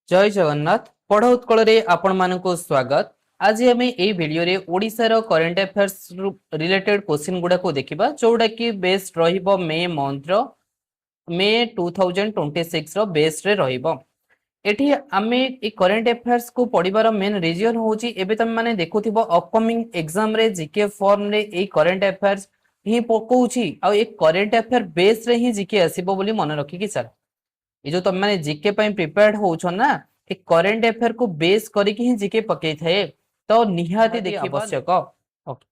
जय जगन्नाथ पढ़ उत्कल रे आपण मानक स्वागत। आज आम ये भिडियो रे ओडिशार करेंट अफेयर्स रिलेटेड क्वेश्चन गुडा को देखिबा जोड़ा कि बेस्ट रहिबो मे मंथ मे 2026 रो बेस्ट रे रहिबो। एठी आमे ए करेंट अफेयर्स को पढ़िबार मेन रीजन होची एबे तमे माने देखुथिबो अपकमिंग एग्जाम रे जीके फॉर्म रे ए करेंट अफेयर्स ही पकोउची आ ए करेंट अफेयर बेस रे ही जीके आसीबो बोली मन रखी कि सर ये जो तुम मैंने जीके प्रिपेयर्ड हो ना ए करेंट अफेयर को बेस करके ही जीके पकई थाए तो निहाती देखि आवश्यक। ओके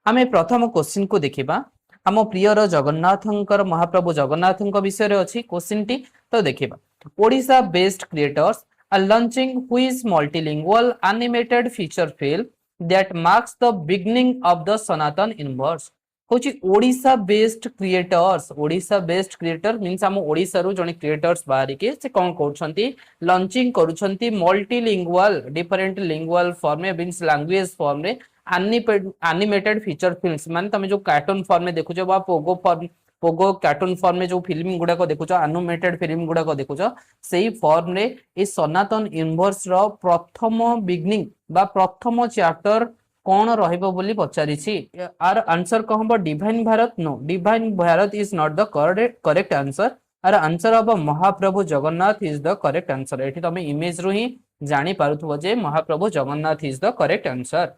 आमे प्रथम क्वेश्चन को देखिबा आम प्रियर जगन्नाथंकर महाप्रभु जगन्नाथंक विषय रे अछि क्वेश्चन टी तो देखिबा Odisha based creators are launching which multilingual animated feature film that marks the beginning of the Sanatan universe होची ओडिशा बेस्ड क्रिएटर मींस हम ओडिशा रु जने क्रिएटर्स बाहरी के से कोन करछंती लॉन्चिंग करूछंती मल्टीलिंगुअल डिफरेंट लिंगुअल फॉर्म में मींस लैंग्वेज फॉर्म रे एनिमेटेड फीचर फिल्म्स माने तमे जो कार्टून फॉर्म में देखुछो बा पोगो कार्टून फॉर्म में जो फिल्म गुडा को देखुछो एनिमेटेड फिल्म गुडा को देखुछो सेही फॉर्म रे ए सनातन यूनिवर्स रो प्रथम बिगिनिंग बा प्रथम चैप्टर कौन रहिबो बोली पचारिछि आर आंसर कहबो divine Bharat no divine Bharat is not the correct answer आर आंसर अब Mahaprabhu Jagannath is the correct answer. एठी तमे इमेज रु ही जानि पारुथबो जे Mahaprabhu Jagannath is the correct answer.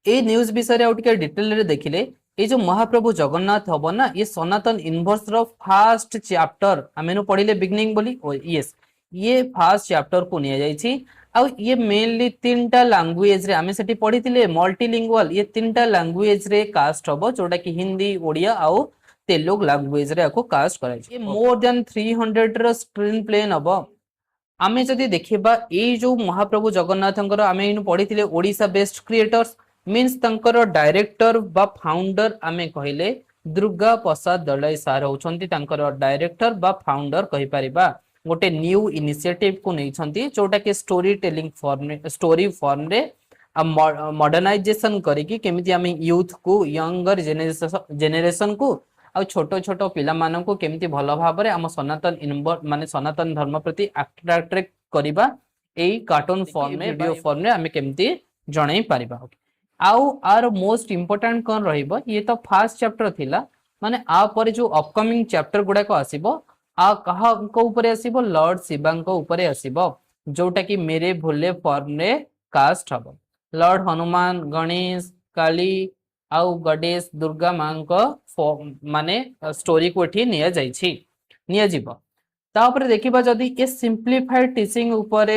ए न्यूज विषय रे आउटिके डिटेल रे देखिले ए जो महाप्रभु जगन्नाथ हबो ना ये सनातन universe row first chapter आमेनु पढिले beginning बोली यस ये फर्स्ट चैप्टर को निया जाइछि आउ ये मेनली तीनटा लैंग्वेज रे आमे सेठी पढिथिले मल्टीलिंगुअल ये तीनटा लैंग्वेज रे कास्ट हबो जोटा कि हिंदी ओडिया आउ तेलुगु लैंग्वेज रे आको कास्ट कराइ ये मोर देन 300 रो स्क्रीन प्ले हबो। आमे जदी देखिबा ए जो महाप्रभु जगन्नाथंकर आमे इनु पढिथिले ओडिशा बेस्ड क्रिएटर्स मीन्स तंकर डायरेक्टर बा फाउंडर आमे कहिले दुर्गा प्रसाद दलाई सार होछंती तंकर डायरेक्टर बा फाउंडर कहि परिबा गोटे न्यू इनिशिएटिव को नहीं छंती जोटा के स्टोरी टेलिंग फॉर्म रे स्टोरी फॉर्म रे मॉडर्नाइजेशन करिकि केमिति आमे यूथ को यंगर जेनेरेशन को आ छोटो छोटो पिला मानन को केमिति भलो भाबरे हम सनातन माने सनातन धर्म प्रति अट्रैक्ट करिबा एई कार्टून फॉर्म रे वीडियो फॉर्म रे आमे केमिति जणाई परिबा। आउ आर मोस्ट इंपोर्टेंट कोन रहिबो ये तो फर्स्ट चैप्टर थिला माने आ पर जो अपकमिंग चैप्टर गुडा को आसीबो आ कहा को ऊपर आसीबो लॉर्ड शिवांग को ऊपर आसीबो जोटा कि मेरे भोले फॉर्म रे कास्ट हबो लॉर्ड हनुमान गणेश काली आउ गणेश दुर्गा मां को माने स्टोरी को एठी निया जाइछि निया जीवो तापर देखिबा जदी ए सिंपलीफाइड टीचिंग ऊपर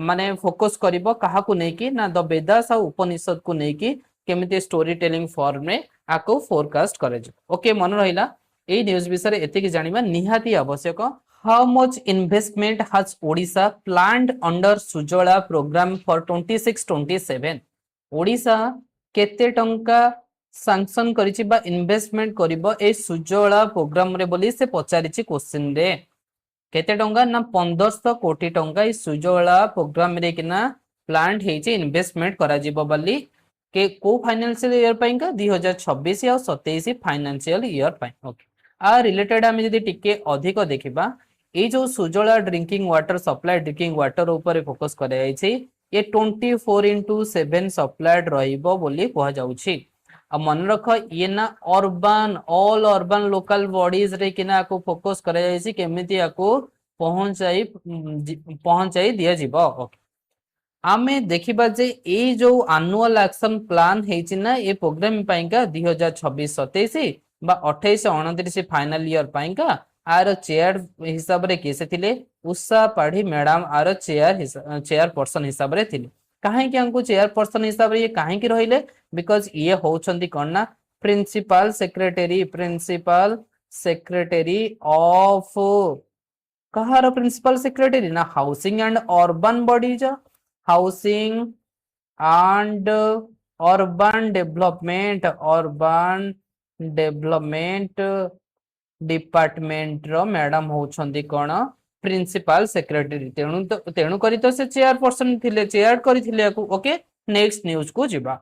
माने फोकस करिवो काहा को नै कि ना द वेदास आ उपनिषद को नै कि केमिति स्टोरी टेलिंग फॉर्म रे आको फोरकास्ट करे जे। ओके मन रहिला ए न्यूज विषय एति कि जानिबा निहाती आवश्यक। How much investment has Odisha planned under Sujala programme for 26-27 Odisha केते टंका सैंक्शन करिछि बा इन्वेस्टमेंट करिवो ए सुजला प्रोग्राम रे बोली से पचारिछि क्वेश्चन रे केते टंका ना 1500 कोटी टंका ए सुजला प्रोग्राम रे किना प्लान्ड हेछि इन्वेस्टमेंट करा जिवो बोली के को फाइनेंशियल ईयर पाइंका 2026 या 27 फाइनेंशियल ईयर पाइ। ओके आ रिलेटेड आमे जदी टिके अधिक देखिबा ए जो Sujala drinking water supply drinking water ऊपर फोकस करा जाइछि ये 24/7 सप्लाइड रहिबो बोली कहा जाउछि। आ मन रख ये ना urban all urban local bodies रे किना को फोकस करा जाइछि केमिति आको पहुंचाई दिया जिवो। ओके आमे देखिबा जे ए जो एनुअल एक्शन प्लान हेछि ना ए प्रोग्राम पाइका 2026-27 बा 28-29 फाइनल ईयर पाइका आर चेयर हिसाब रे केसे थिले उषा पाढ़ी मैडम आर चेयर पर्सन हिसाब रे थिले काहे कि हमको चेयर पर्सन हिसाब रे ये काहे कि रहिले बिकॉज़ ये होछंती कोन ना प्रिंसिपल सेक्रेटरी ऑफ कहार प्रिंसिपल सेक्रेटरी ना housing and urban bodies housing and urban development department रो मैडम होछंती कोन प्रिंसिपल सेक्रेटरी तेणु करी तो से चेयर पर्सन थिले चेयर करिथिले को। ओके नेक्स्ट न्यूज को जिबा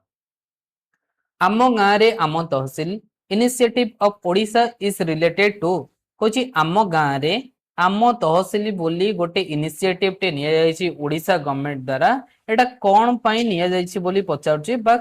आम गाँ रे Ama Tahasil initiative of Odisha is related to कोची आम गाँ रे आम तहसिल बोली गोटे इनिशिएटिव टे निया जायछि ओडिशा गवर्नमेंट द्वारा एटा कोन पई निया जायछि बोली पचारछि बा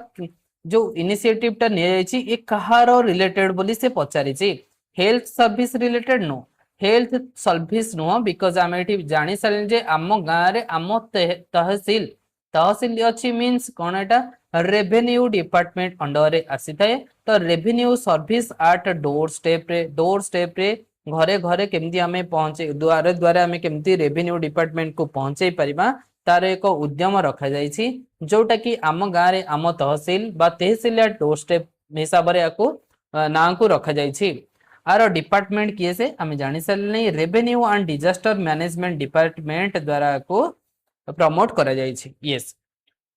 जो इनिशिएटिव टा निया जायछि ए कहार रिलेटेड बोली से पचारिछि health service related no health service no because आम एठी जानि सारिन जे आम गाँ रे आम तहसिल तहसिल अच्छी मीन्स कौन एटा रेवेन्यू डिपार्टमेंट अंडर रे आसी थाए तो revenue service eight door step रे घरे घरे केमती आमे पहुंचे द्वारे द्वारे आमे केमती रेवेन्यू डिपार्टमेंट को पहुंचे परिबा तार एक उद्यम रखा जायछि जोटा कि आम गाँ रे आम तहसिल बा तहसिल एट डोर स्टेप हिसाब रे याको ना को रखा जायछि आर डिपार्टमेंट किए से आमे जानि सारले revenue and disaster management department द्वारा को प्रमोट करा जायछि यस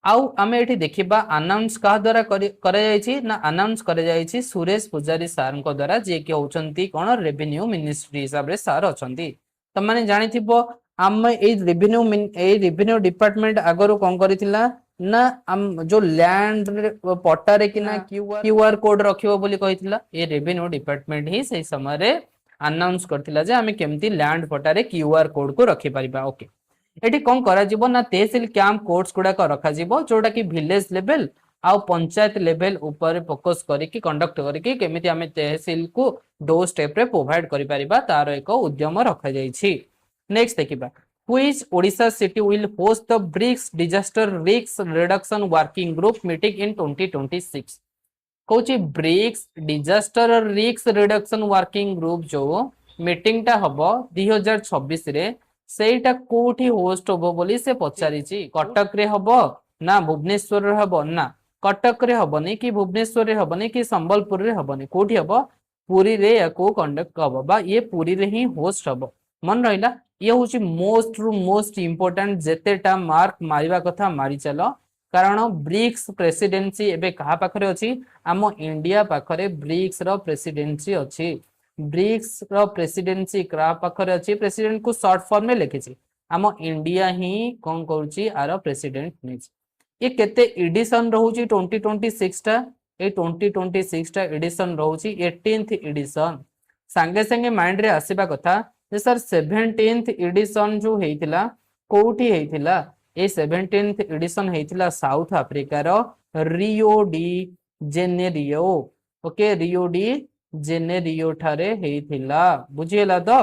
आउ आमे एठी देखिबा अनाउंस का द्वारा करा जायछि ना अनाउंस करा जायछि सुरेश पुजारी सर को द्वारा जे कि होचंती कोन रेवेन्यू मिनिस्ट्री हिसाब रे सर अछंती त माने जानिथिबो आम ए रेवेन्यू डिपार्टमेंट आगरो कोन करिथिला ना हम जो लैंड पट्टा रे कि ना क्यूआर कोड रखिबो बोली कहिथिला ए रेवेन्यू डिपार्टमेंट ही सही समय रे अनाउंस करथिला जे आमे केमती लैंड पट्टा रे क्यूआर कोड को रखि परिबा ओके एटी कौन करा जीवो ना तहसिल कैंप कोर्स गुडा रखा जीवो जोटा कि विलेज लेवल आउ पंचायत लेवल ऊपर फोकस करिकी कंडक्ट करिकी केमिति आमे तहसिल को डोर स्टेप रे प्रोवाइड करि परिबा तार एक उद्यम रखा जायछि नेक्स्ट देखिबा which Odisha city will host the BRICS disaster risk reduction working group meeting in 2026 कोची BRICS disaster risk reduction working group जो मीटिंग टा हबो 2026 रे सेटा कोठी होस्ट होबो बोली से पचारिछि कटक रे हबो ना भुवनेश्वर रे हबो ना कटक रे हबनी कि भुवनेश्वर रे हबनी कि संबलपुर रे हबनी कोठी हबो पुरी रे याको कंडक्ट हबो बा ये पुरी रे ही होस्ट हबो मन रहिला ये होची मोस्ट इंपोर्टेंट जेतेटा मार्क मारिबा कथा मारि चलो कारण ब्रिक्स प्रेसिडेंसी एबे कहा पाखरे अछि आम इंडिया पाखरे ब्रिक्स रो प्रेसिडेंसी अछि ब्रिक्स रो प्रेसिडेंसी क्रा पाखरे अछि प्रेसिडेंट को शॉर्ट फॉर्म में लिखिछि आम इंडिया ही कोन करूछि आरो प्रेसिडेंट निछि ये केते एडिशन रहउछि 2026 टा ए 2026 टा एडिशन रहउछि 18th एडिशन संगे संगे माइंड रे आसीबा कथा जे सर 17th एडिशन जो हेतिला कोठी हेतिला ए 17th एडिशन हेतिला साउथ अफ्रीका रो Rio de Janeiro okay Rio de Janeiro ठारे हेतिला बुझियला तो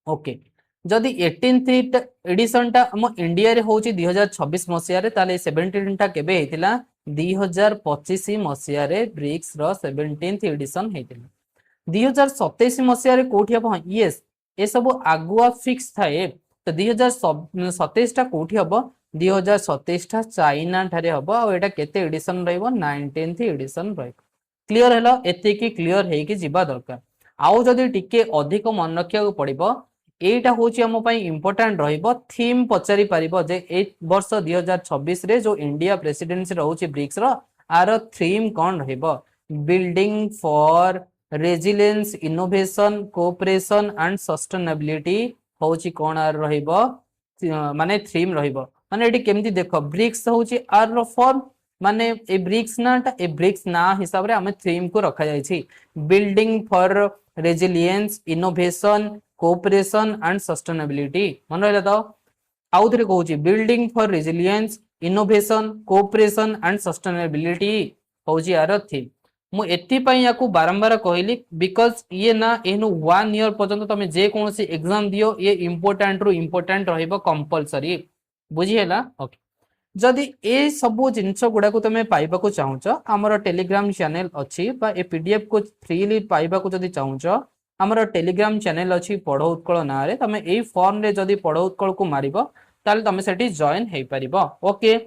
ओके जदि 18th एडिशन टा हम इंडिया रे होची 2026 मसिया रे ताले 17 टा केबे हेतिला 2025 मसिया रे ब्रिक्स रो 17th एडिशन हेतिला 2027 मसिया रे कोठी हबो यस ए सब आगुआ फिक्स थाए तो 2027 टा कोठी हबो 2027 टा चाइना ठारे हबो आ एटा केते एडिशन रहइबो 19th एडिशन रहइबो क्लियर हेलो एते की क्लियर हे कि जिबा दरकार आउ जदी टिके अधिक मन रखिया पड़िबो एटा होची हम पई इंपोर्टेंट रहइबो थीम पचारि परिबो जे ए वर्ष 2026 रे जो इंडिया प्रेसिडेंसी रहउची ब्रिक्स रो आर थीम कोन रहइबो building for resilience innovation cooperation and sustainability होची कोन आर रहइबो माने थीम रहइबो माने एटी केमती देखो ब्रिक्स होची आर रो फॉर्म माने ए ब्रिक्स ना हिसाब रे हमें थीम को रखा जाय छी building for resilience innovation cooperation and sustainability मन रहला तो आउ थरे कहूची building for resilience innovation cooperation and sustainability होची आर थीम मु एति पई याकू बारंबार कहली बिकॉज ये ना एनु 1 ईयर पर्यंत तमे जे कोनसी एग्जाम दियो ये इंपोर्टेंट रो इंपोर्टेंट रहइबो कंपलसरी बुझी हैला ओके जदि ए सबो जिंस गुडा को तमे पाइबा को चाहूछ हमर टेलीग्राम चैनल अछि बा ए पीडीएफ को फ्रीली पाइबा को जदि चाहूछ हमर टेलीग्राम चैनल अछि पढ़ो उत्कल ना रे तमे एई फॉर्म रे जदि पढ़ो उत्कल को मारिबो ताले तमे सेठी जॉइन हेई परिबो ओके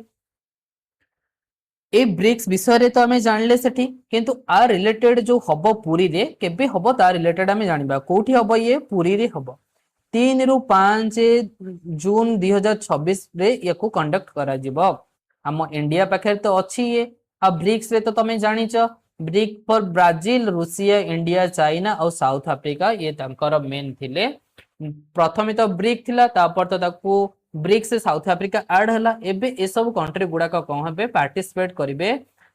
ए ब्रिक्स विषय रे तो हमें जानले सेठी किंतु आ रिलेटेड जो हबो पुरी रे केबे हबो ता रिलेटेड हमें जानिबा कोठी हबो ये पुरी रे हबो 3 रु 5 जून 2026 रे याकू कंडक्ट करा जिवो हम इंडिया पाखे तो अछि ये आ ब्रिक्स रे तो तमे जानिच BRIC for Brazil Russia India China और साउथ अफ्रीका ये तंकर मेन थिले प्रथमे तो ब्रिक थिला तापर तो ताकू ब्रिक्स से साउथ अफ्रीका ऐड हला एबे ए सब कंट्री गुडा का कोन हेबे पार्टिसिपेट करिवे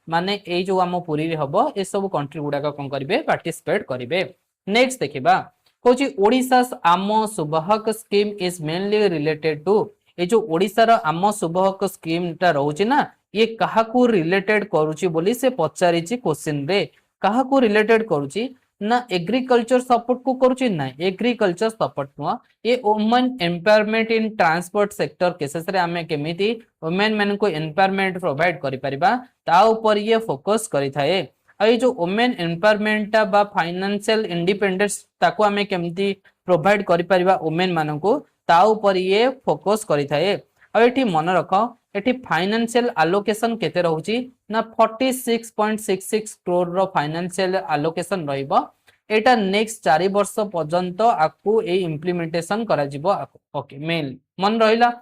माने ए जो हम पुरी रे हबो ए सब कंट्री गुडा का कोन करिवे पार्टिसिपेट करिवे नेक्स्ट देखिबा कौची ओडिशा आम सुबहक scheme is mainly related to ये जो ओडिशार आम सुबहक स्कीम टा रोचे ना ये काहाकू रिलेटेड करूची बोली से पचारिची क्वेश्चन रे काहाकू रिलेटेड करूची ना एग्रीकल्चर सपोर्ट को करूची ना एग्रीकल्चर सपोर्ट नुआ ये वुमेन एम्पावरमेंट इन ट्रांसपोर्ट सेक्टर केसेस रे आमे केमिति वुमेन मन को एम्पावरमेंट प्रोवाइड करि परिबा ता ऊपर ये फोकस करि थाए ये जो वुमेन एम्पावरमेंट बा फाइनेंशियल इंडिपेंडेंस ताको आमे केमिति प्रोवाइड करि परिबा वुमेन मानको ता ऊपर ये फोकस करि थाए एठी मन रख एठी फाइनेंशियल अलोकेशन केते रहउची ना 46.66 करोड़ रो फाइनेंशियल अलोकेशन रहइबो एटा नेक्स्ट 4 वर्ष पर्यंत आकु ए इम्प्लीमेंटेशन करा जिवो ओके मेल मन रहिला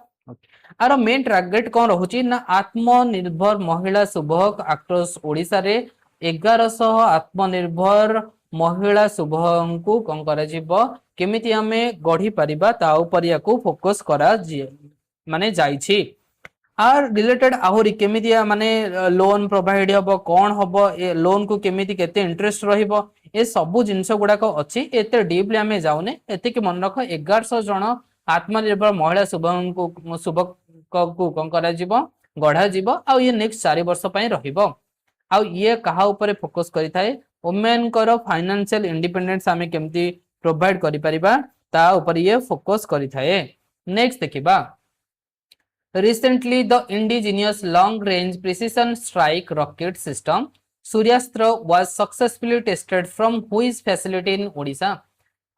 आरो मेन टारगेट कोन रहउची ना आत्मनिर्भर महिला सुबहक अक्रॉस ओडिसा रे 1100 आत्मनिर्भर महिला सुबहंकु कोन करा जिवो केमिति हमें गढ़ी परिबा ता ऊपर याकू फोकस करा माने जाईछि आर रिलेटेड आहुरी केमिति माने लोन प्रोवाइड हबो कोन हबो ए लोन को केमिति केते इंटरेस्ट रहिबो ए सबु जिंस गुडाक अछि एते डीपली हमें जाउने एते कि मन रख 1100 जण आत्मनिर्भर महिला सुबक को कोन करा जिवो गढ़ा जिवो आ ये नेक्स्ट 4 वर्ष पय रहिबो आ ये कहा ऊपर फोकस करि थाए वुमेन कर फाइनेंशियल इंडिपेंडेंस हमें केमिति प्रोवाइड करि परिबा ता ऊपर ये फोकस करि थाए नेक्स्ट देखिबा recently the indigenous long range precision strike rocket system Suryastra was successfully tested from which facility in Odisha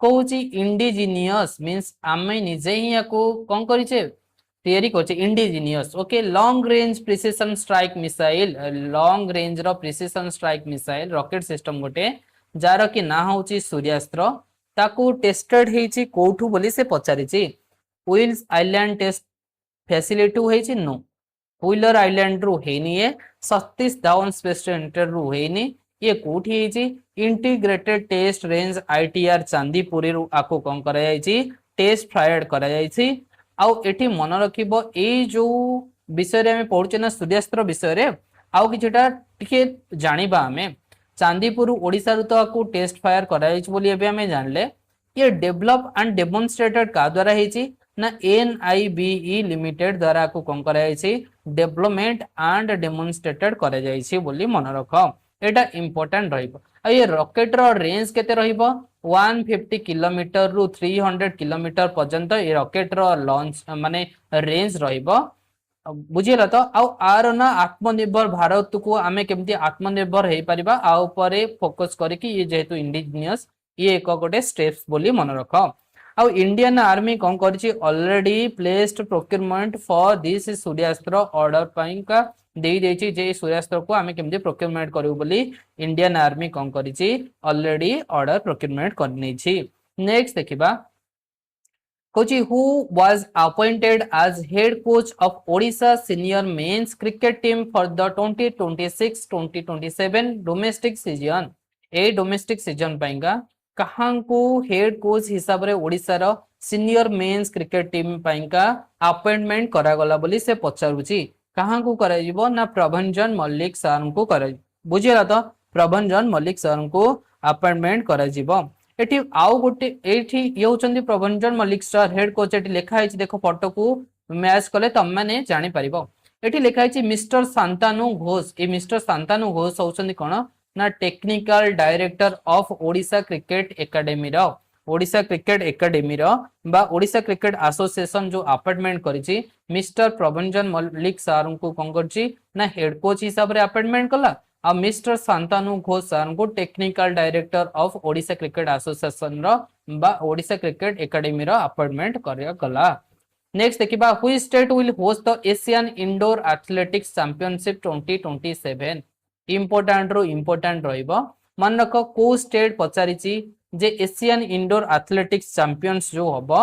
कोची इंडिजिनियस मींस आमे निजे ही याको कोन करिचे तैयारी करछे indigenous okay long range precision strike missile long range रो precision strike missile rocket system गोटे जार कि ना होची सूर्यास्त्र ताकू टेस्टेड हेची कोठू बोली से पचारिची व्हील्स आइलैंड टेस्ट फैसिलिटी होईची नो व्हीलर आइलैंड रु हेनी ये सतीश धावन स्पेस सेंटर रु हेनी ये कोठी हेची इंटीग्रेटेड टेस्ट रेंज आईटीआर चांदीपुरी रु आको कोन करा जायची टेस्ट फ्लाइट करा जायची आउ एठी मन रखिबो ए जो विषय रे हम पढुचे ना सूर्यास्त्र विषय रे आउ किछटा टिके जानिबा हमें चांदीपुर ओडिसा रु तो आको टेस्ट फायर करा जायची बोली एबे हमें जानले ये डेवलप एंड डेमोन्स्ट्रेटेड का द्वारा हेची ना NIBE लिमिटेड द्वारा को कोन करा जायछि डेवलपमेंट एंड डेमोन्स्ट्रेटेड करा जायछि बोली मन रख एटा इंपोर्टेंट रहइबो आ ये रॉकेट रो रेंज केते रहइबो 150 किलोमीटर रु 300 किलोमीटर पर्यंत ये रॉकेट रो लॉन्च माने रेंज रहइबो बुझिला तो आ आर ना आत्मनिर्भर भारत को आमे केमती आत्मनिर्भर हेई परिबा आ ऊपर फोकस करी कि ये जेहेतु इंडिजिनियस ये एक गोटे स्टेप्स बोली मन रख आउ इंडियन आर्मी कौन करछि already placed procurement for this Suryastra order पाइन का देई देछि जे सूर्यास्त्र को हमें केमजे प्रोक्योरमेंट करियो बोली इंडियन आर्मी कौन करछि ऑलरेडी ऑर्डर प्रोक्योरमेंट करनै छी नेक्स्ट देखिबा कोची who was appointed as head coach of Odisha senior men's cricket team for the 2026-2027 domestic season ए डोमेस्टिक सीजन पाइंगा कहां को हेड कोच हिसाब रे ओडिसा रो सीनियर मेंस क्रिकेट टीम पाइंका अपॉइंटमेंट करा गला बोली से पचारुची कहां को करा जिवो ना प्रभंजन मल्लिक सर को करा बुझिला तो प्रभंजन मल्लिक सर को अपॉइंटमेंट करा जिवो एठी आउ गोटे एठी ये होचंदी प्रभंजन मल्लिक सर हेड कोच एठी लिखा है देखो फोटो को मैच कले तम माने जानि परिबो एठी लिखा है मिस्टर शांतानु घोष ए मिस्टर शांतानु घोष होचंदी कोन ना technical director of Odisha cricket academy रो ओडिशा क्रिकेट एकेडमी रो बा ओडिशा क्रिकेट एसोसिएशन जो अपॉइंटमेंट करिछि मिस्टर प्रभंजन मल्लिक सर को कोन करछि ना हेड कोच हिसाब रे अपॉइंटमेंट कला आ मिस्टर शांतानु घोष सर को technical director of Odisha cricket association रो बा ओडिशा क्रिकेट एकेडमी रो अपॉइंटमेंट करिया गला नेक्स्ट देखिबा हुई state will host the Asian indoor athletics championship 2027 important रो इंपोर्टेंट रहइबो मन रख को स्टेट पचारिछि जे एशियन इंडोर एथलेटिक्स चैंपियंस जो हबो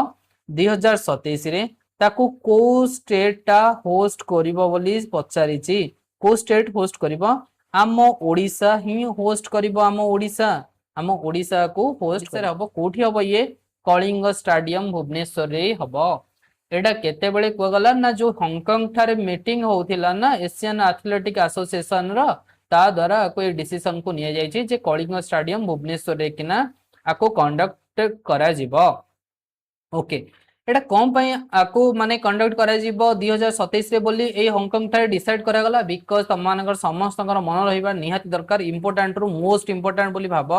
2027 रे ताकू को स्टेट ता होस्ट करिवो बोली पचारिछि को स्टेट होस्ट करिवो आम ओडिशा ही होस्ट करिवो आम ओडिशा को होस्ट से हबो कोठी हबो ये कलिंग स्टेडियम भुवनेश्वर रे हबो एटा केते बेले को गला ना जो हांगकांग थारे मीटिंग होथिला ना एशियन एथलेटिक एसोसिएशन रो ता द्वारा कोई डिसीजन को निया जायछि जे कलिंग स्टेडियम भुवनेश्वर रे किना आको कंडक्ट करा जिवो ओके एटा कोन पई आकु माने कंडक्ट करा जिवो 2027 रे बोली ए हांगकांग थारे डिसाइड करा गला बिकॉज़ तमानकर समस्तकर मन रहिबा निहाती दरकार इंपोर्टेंट रु मोस्ट इंपोर्टेंट बोली भाबो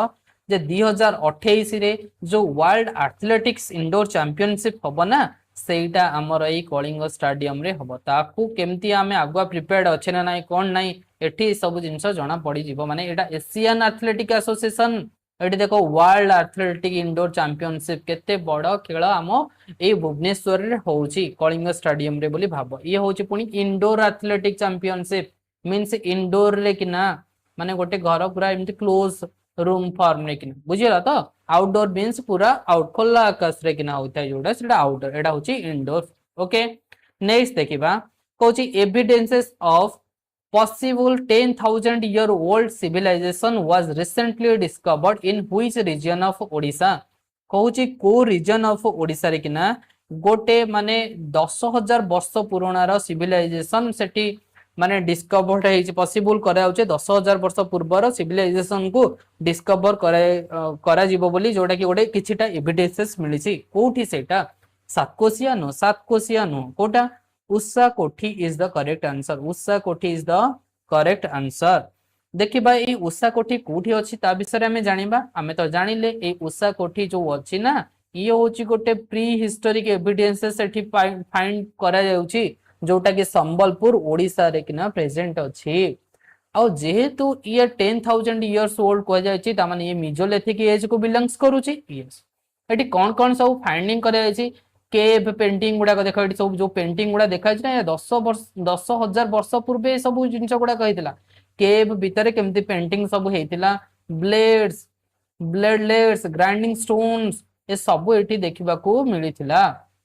जे 2028 रे जो वर्ल्ड एथलेटिक्स इंडोर चैंपियनशिप हबो ना सेटा हमर एई कलिंग स्टेडियम रे हबो ताकू केमती आमे आगुआ प्रिपेयर्ड अच्छे ना नाही कोन नाही एठी सब जिंस जना पड़ी जिवो माने एटा एशियन एथलेटिक एसोसिएशन एठी देखो वर्ल्ड एथलेटिक इंडोर चैंपियनशिप केते बड़ खेल आम ए भुवनेश्वर रे होउची कलिंग स्टेडियम रे बोली भाबो ये होउची पुनी indoor athletic championship means indoor रे किना माने गोटे घर पूरा एमती क्लोज रूम फॉर्म रे किना बुझिला तो आउटडोर मींस पूरा आउट खोला आकाश रे किना होता है जोडा सेटा आउटडोर एटा होची इंडोर ओके नेक्स्ट देखिबा Kochi evidences of possible 10,000 year old civilization was recently discovered in which region of Odisha कहूची को region of Odisha रे किना गोटे माने 10,000 वर्ष पुराणार सिविलाइजेशन सेठी माने डिस्कवर्ड है पॉसिबल करा होचे 10,000 वर्ष पूर्वर सिविलाइजेशन को डिस्कवर करा जीवो बोली जोटा कि गोटे किछिटा एविडेंसेस मिलिछि कोठी सेटा सातकोशिया नो कोटा उषा कोठी is the correct answer Usha कोठी इज द करेक्ट आंसर देखिबा ए उषा कोठी कोठी अछि ता विषय हमें जानिबा हमें तो जानिले ए उषा कोठी जो अछि ना ये होछि गोटे प्री हिस्टोरिक एविडेंसेस सेठी फाइंड करा जाउछि जोटा कि संबलपुर ओडिसा रे किना प्रेजेंट अछि आ जेहेतु ये 10,000 इयर्स ओल्ड को जायछि ता माने ये मेसोलिथिक एज को बिलोंग्स करूछि यस एठी कोन सब फाइंडिंग करा जायछि केव पेंटिंग गुडा को देखो सब जो पेंटिंग गुडा देखा ना 10,000 वर्ष पूर्वे सब जिनस गुडा कहितला केव भीतर केमती पेंटिंग सब हेतिला ब्लेड्स ब्लेडलेट्स ग्राइंडिंग स्टोन्स ए सब एठी देखिबा को मिलिथिला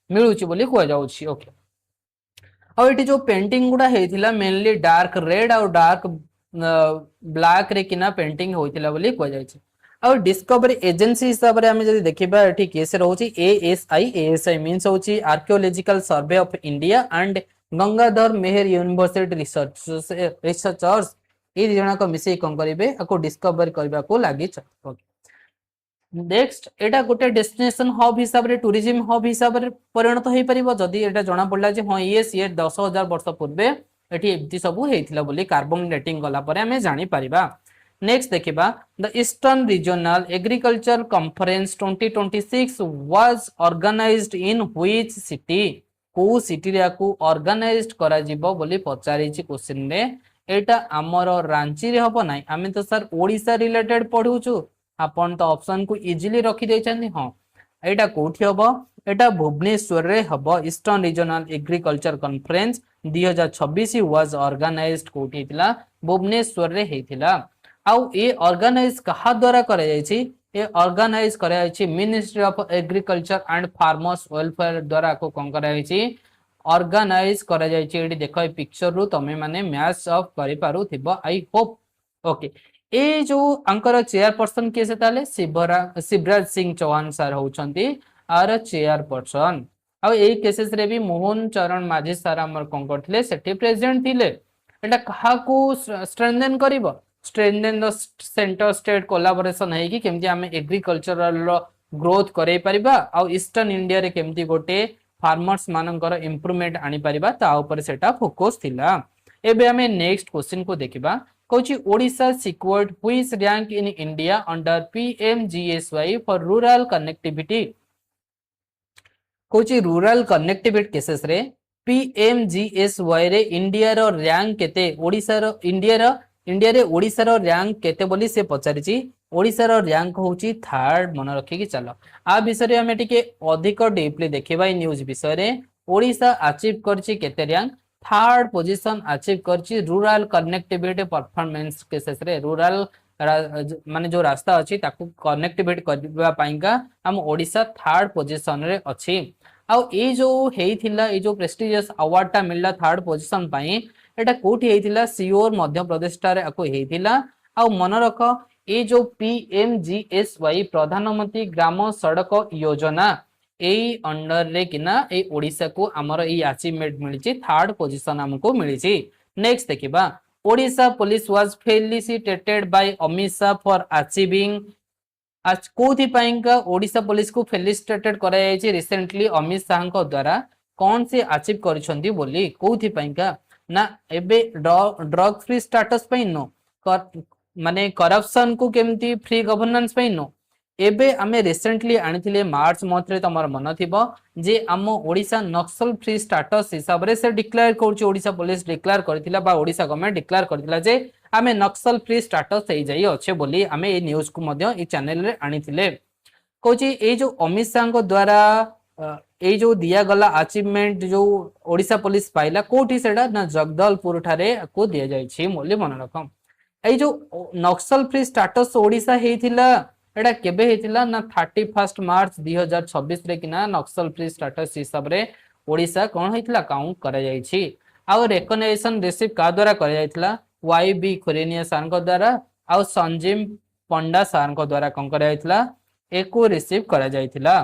मिलुची बोली को जाउची ओके और एठी जो पेंटिंग गुडा हेतिला मेनली डार्क रेड और डार्क ब्लैक रे किना पेंटिंग होइतिला बोली को जायछि और डिस्कवरी एजेंसी हिसाब रे हमें जदी देखिबा एठी केस रहउची एएसआई मींस होची Archaeological Survey of India and Gangadhar Meher university researchers ए जणा को मिसे कोन करिवे आको डिस्कवर करबा को लागि नेक्स्ट एटा गोटे डेस्टिनेशन हब हिसाब रे टूरिज्म हब हिसाब रे परिणत होई परिबो जदी एटा जणा पडला जे हां यस ये 10,000 वर्ष पूर्वे एठी एमती सब हेतिला बोली कार्बन डेटिंग गला परे हमें जानि परिबा नेक्स्ट देखिबा the eastern regional agriculture conference 2026 was organised in which city को सिटी रे को ऑर्गेनाइज्ड करा जिवो बोली पचारि छि क्वेश्चन रे एटा हमर रांची रे हबो नै हमें तो सर ओडिसा रिलेटेड पढुछु आपण तो ऑप्शन को इजीली रखि दै छथि हां एटा कोठी हबो एटा भुवनेश्वर रे हबो eastern regional agriculture conference 2026 was organised कोठी हितला भुवनेश्वर रे हेतिला आउ ए ऑर्गेनाइज कहा द्वारा करे जाय छी ए ऑर्गेनाइज करे जाय छी ministry of agriculture and farmers welfare द्वारा को कोन करे जाय छी ऑर्गेनाइज करे जाय छी एडी देखो ए पिक्चर रु तमे माने मैच ऑफ करि पारु थिबो आई होप ओके ए जो अंकर चेयरपर्सन के से ताले शिवराज सिंह चौहान सर होचंती आर चेयरपर्सन आ ए केसेस रे भी मोहन चरण माझी सर हमर कोन करथिले सेठी प्रेजेंट थिले एटा कहा को स्ट्रेंथन करिवो strengthen the centre state collaboration है कि केमती हमें एग्रीकल्चरल ग्रोथ करे परिबा आ ईस्टर्न इंडिया रे केमती गोटे फार्मर्स मानकर इंप्रूवमेंट आनी परिबा ता ऊपर सेटा फोकस थिला एबे हमें नेक्स्ट क्वेश्चन को देखिबा कहूची Odisha secured which rank in India under PMGSY for rural connectivity कहूची रूरल कनेक्टिविटी केसेस रे पीएमजीएसवाई रे इंडिया रो रैंक केते ओडिशा रो इंडिया रे ओडिशा रो रैंक केते बोली से पचारिची ओडिशा रो रैंक होची थर्ड मन रखी कि चलो आ विषय रे हमें टिके अधिक डीपली देखिबा न्यूज विषय रे ओडिशा अचीव करची केते रैंक थर्ड पोजीशन अचीव करची रूरल कनेक्टिविटी परफॉर्मेंस केसेस रे रूरल माने जो रास्ता अछि ताकू कनेक्टिविटी करबा पाइका हम ओडिशा थर्ड पोजीशन रे अछि आ ए जो हेइथिला ए जो प्रेस्टिजियस अवार्ड ता मिलला थर्ड पोजीशन पाई एटा कोठी हेइथिला सियोर मध्य प्रदेश रे आको हेइथिला आ मन रख ए जो पीएमजीएसवाई प्रधानमंत्री ग्राम सड़क योजना ए अंडर रे किना ए ओडिसा को हमर ए अचीवमेंट मिलिछि थर्ड पोजीशन हमको मिलिछि नेक्स्ट देखिबा Odisha police was felicitated by Amit Shah for achieving आज कोथि पाइंका ओडिशा पुलिस को फेलिसिटेटेड करा जायछि रिसेंटली अमित शाह को द्वारा कौन से अचीव करिसंती बोली कोथि पाइंका ना एबे ड्रग फ्री स्टेटस पई नो माने करप्शन को केमती फ्री गवर्नेंस पई नो एबे आमे रिसेंटली आनिथिले मार्च मंथ रे तमर मन थिबो जे आम ओडिशा नक्सल फ्री स्टेटस हिसाब रे से डिक्लेयर करछि ओडिशा पुलिस डिक्लेयर करथिला बा ओडिशा गवर्नमेंट डिक्लेयर करथिला जे आमे नक्सल फ्री स्टेटस हे जाई अच्छे बोली आमे ए न्यूज़ को मध्य ए चैनल रे आनिथिले कहछि ए जो अमित शाह को द्वारा ए जो दिया गला अचीवमेंट जो ओडिशा पुलिस पाइला कोठी सेडा ना जगदलपुर ठारे को दिया जाई छी मोली मन रखम ए जो नक्सल फ्री स्टेटस ओडिशा हेथिला एटा केबे हेतिला ना 31 मार्च 2026 रे किना नक्सल फ्री स्टेटस हिसाब रे ओडिशा कोन हेतिला काउंट करा जाई छी आ रिकॉग्निशन रिसीव का द्वारा करा जायतिला वाई बी खुरेनिया सर को द्वारा आ संजीव पंडा सर को द्वारा कोन करा जायतिला एको रिसीव करा जायतिला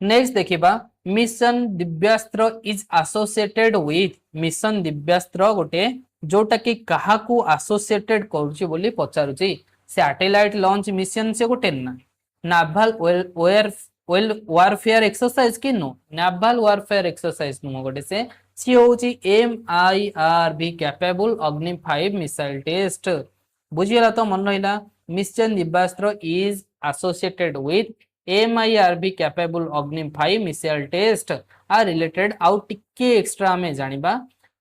नेक्स्ट देखिबा mission Divyastra is associated with mission Divyastra गोटे जोटा कि काहा को एसोसिएटेड करूची बोली पचारुची सैटेलाइट लॉन्च मिशन से गोटे ना नाभल वारफेयर एक्सरसाइज कि नो नाभल वारफेयर एक्सरसाइज नु गोटे से होची MIRV कैपेबल अग्नि 5 मिसाइल टेस्ट बुझियला तो मन रहिला mission Divyastra is associated with MIRV capable अग्नि 5 मिसाइल टेस्ट आ रिलेटेड आउट टिके एक्स्ट्रा में जानिबा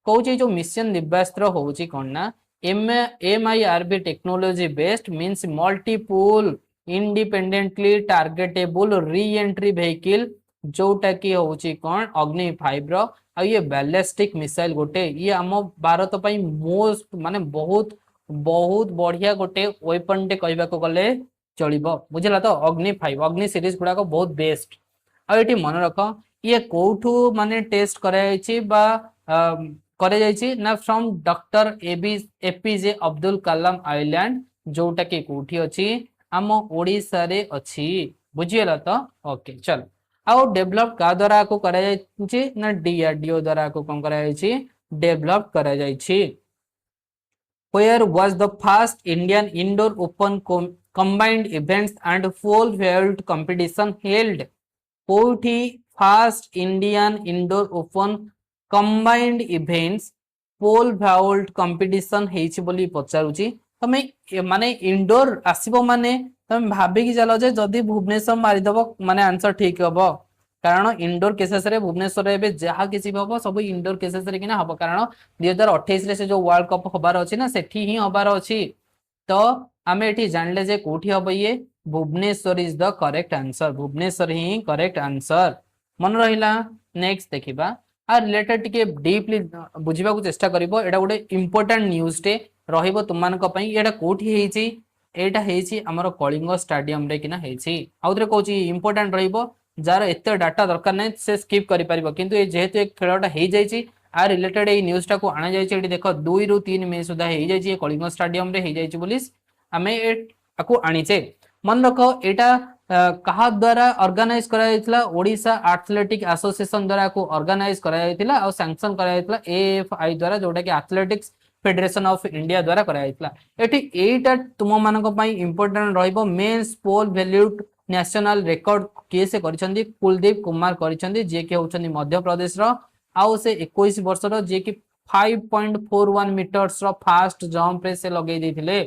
कहूची जो मिशन दिव्यास्त्र होची कोन ना MIRV technology based means multiple independently targetable re entry vehicle जोटा कि होची कोन अग्नि 5 रो आ ये बैलिस्टिक मिसाइल गोटे ये आम भारत पई मोस्ट माने बहुत बहुत बढ़िया गोटे वेपन टे कहबा को गले चलिबो बुझला तो अग्नि 5 अग्नि सीरीज गुडा को बहुत बेस्ट आ एटी मन रख ये कोठू माने टेस्ट कराई छी बा करे जाइछि ना from doctor APJ Abdul Kalam island जोटा कि कोठी अछि आम ओडिसा रे अछि बुझियला तो ओके चल आउ डेवलप का द्वारा को करा जाइछि ना DRDO द्वारा को कोन करा जाइछि डेवलप करा जाइछि where was the first Indian indoor open combined events and pole vault competition held कोठी first Indian indoor open combined events pole vault competition हेछि बोली पचारुची तमे माने इंडोर आसीबो माने तमे भाबे कि चलो जे जदी भुवनेश्वर मारि दबो माने आंसर ठीक हबो कारण इंडोर केसेस रे भुवनेश्वर रे जहा किछि हबो सब इंडोर केसेस रे किना हबो कारण 2028 रे से जो वर्ल्ड कप होबार अछि ना सेठी ही होबार अछि तो आमे एठी जानले जे कोठी हबो ये Bhubaneswar is the correct answer Bhubaneswar ही करेक्ट आंसर मन रहिला नेक्स्ट देखिबा आ रिलेटेड टिके डीपली बुझिबा को चेष्टा करिवो एटा गोटे इंपोर्टेंट न्यूज टे रहिबो तुमान को पई एटा कोठी हेछि एटा हेछि हमर कलिंग स्टेडियम रे किना हेछि आउतरे कहछि इंपोर्टेंट रहिबो जार एते डाटा दरकार नै से स्किप करि परिबो किंतु ए जेहेतु एक खेलटा हे जाइछि आ रिलेटेड ए न्यूज टा को आना जाइछि एटी देखो 2 रु 3 मे सुधा हे जाइछि कलिंग स्टेडियम रे हे जाइछि पुलिस हमें आको आनिचे मन रखो एटा कहा द्वारा ऑर्गेनाइज करा जायतिला ओडिशा एथलेटिक एसोसिएशन द्वारा को ऑर्गेनाइज करा जायतिला और सैंक्शन करा जायतिला AFI द्वारा जोटा कि एथलेटिक्स फेडरेशन ऑफ इंडिया द्वारा करा जायतिला एठी एटा तुम मानको पई important रहइबो mains pole vault national record के से करिसंदी कुलदीप कुमार करिसंदी जे के होचंदी मध्य प्रदेश रो आउ से 21 वर्ष रो जे कि 5.41 मीटर्स रो फास्ट जंप रे से लगेई देथिले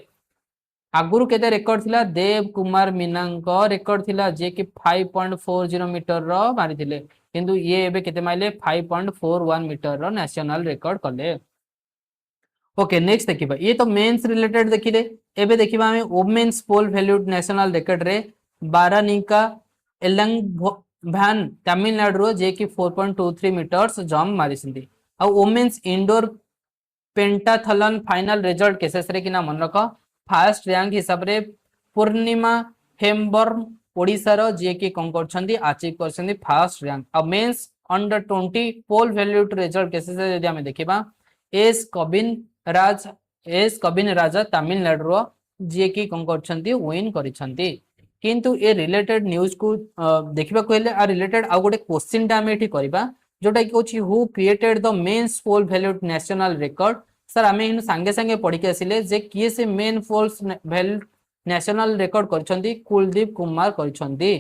आगुरु केते रिकॉर्ड थिला देव कुमार मीना को रिकॉर्ड थिला जे कि 5.40 मीटर रो मारिथिले किंतु ये एबे केते माइले 5.41 मीटर रो नेशनल रिकॉर्ड करले ओके नेक्स्ट देखिबा ये तो मेंस रिलेटेड देखिले एबे देखिबा हमें women's pole vault national record रे बारानिका एलंग भैन तमिलनाडु रो जे कि 4.23 मीटर्स जंप मारिसिंदी आ women's indoor pentathlon final result cases रे किना मन रखो फर्स्ट रैंक हिसाब रे पूर्णिमा हेम्बर्म ओडिसा रो जे कि कोन करछंदी अचीव करछंदी फर्स्ट रैंक आ मेंस अंडर 20 पोल वैल्यूड रिजल्ट केसेस रे यदि हम देखिबा एस कबिन राजा तमिलनाडु रो जे कि कोन करछंदी विन करिसंती किंतु ए रिलेटेड न्यूज को देखिबा कहले आ रिलेटेड आ गोटे क्वेश्चन टा हम एठी करबा जोटा कि होची who created the men's pole vault national record sir आमे इन संगे संगे पढ़ी के आसिले जे किए से men's pole vault national record करछंती कुलदीप कुमार करछंती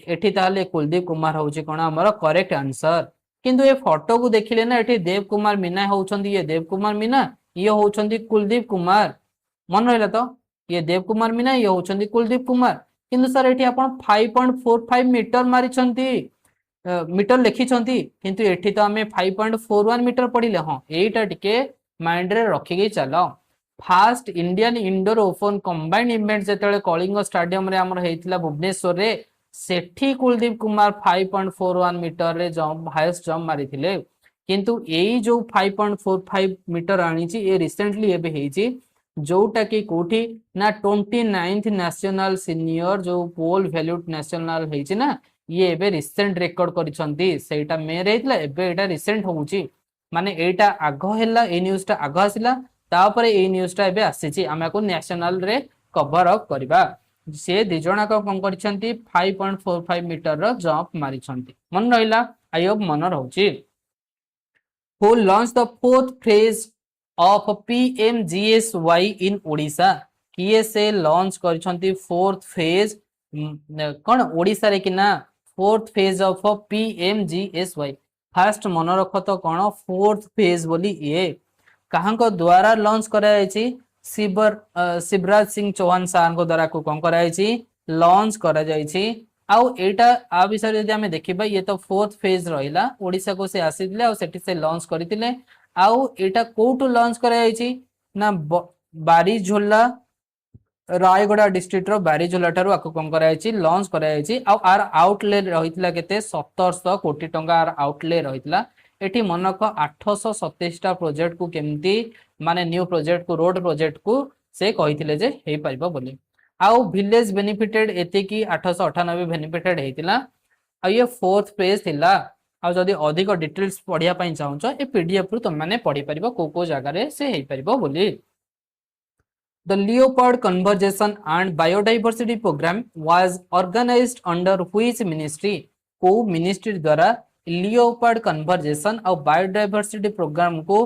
एठी ताले कुलदीप कुमार होउची कोन हमर करेक्ट आंसर किंतु ए फोटो को देखिले ना एठी देव कुमार मीना होउछंती ये देव कुमार मीना ये होउछंती कुलदीप कुमार मन रहला तो ये देव कुमार मीना ये होउछंती कुलदीप कुमार किंतु सर एठी आपण 5.45 मीटर मारिछंती मीटर लिखिछंती किंतु एठी तो हमें 5.41 मीटर पढ़िले हां एटा टिके माइंड रे रखी गई चलो first Indian indoor open combined event जेतेले कलिंग स्टेडियम रे हमर हेतिला भुवनेश्वर रे सेठी कुलदीप कुमार 5.41 मीटर रे जंप हाईएस्ट जंप मारिथिले किंतु एई जो 5.45 मीटर आनीची ए रिसेंटली एबे हेची जोटा कि कोठी ना 29th नेशनल सीनियर जो पोल वैल्यूड नेशनल हेची ना ये एबे रिसेंट रेकॉर्ड करिसंती सेटा मे रेतला एबे एटा रिसेंट होउची माने एटा आगो हेला ए न्यूज़ टा आगो आसिला तापरे ए न्यूज़ टा एबे आसीची आमे को नेशनल रे कवर अप करबा से दि जणा को कोन करिसंती 5.45 मीटर रो जंप मारिसंती मन रहिला आई होप मन रहउची who launched the fourth phase of PMGSY in Odisha किए से लॉन्च करिसंती फोर्थ फेज कोन ओडिसा रे किना fourth phase of PMGSY first मन रख तो कोन फोर्थ फेज बोली ये कहां को द्वारा लॉन्च करायछि शिवराज सिंह चौहान सर को द्वारा को कोन करायछि लॉन्च करा जायछि आउ एटा आ विषय यदि हमें देखिबा ये तो फोर्थ फेज रहिला ओडिसा को से आसीले आ सेठी से लॉन्च करथिले आउ एटा कोटू लॉन्च करायछि ना बारीझोला रायगड़ा डिस्ट्रिक्ट रो बारीझोला ठारू आको कोन करायछि लॉन्च करायछि आ आर आउटले रहितला केते 1700 कोटी टंका आर आउटले रहितला एठी मनक 827 टा प्रोजेक्ट को केमती माने न्यू प्रोजेक्ट को रोड प्रोजेक्ट को से कहिथिले जे हेइ पाइबो बोली आउ विलेज बेनिफिटेड एते की 898 बेनिफिटेड हेतिला आ ये फोर्थ पेज थिला आ जदी अधिक डिटेल्स पढिया पई चाहउछ ए पीडीएफ रु तुम माने पढी परिबो को जगह रे से हेइ परिबो बोली The Leopard Conservation and Biodiversity Program was organized under which ministry को मिनिस्ट्री द्वारा लियोपार्ड कन्वर्जेशन और बायोडायवर्सिटी प्रोग्राम को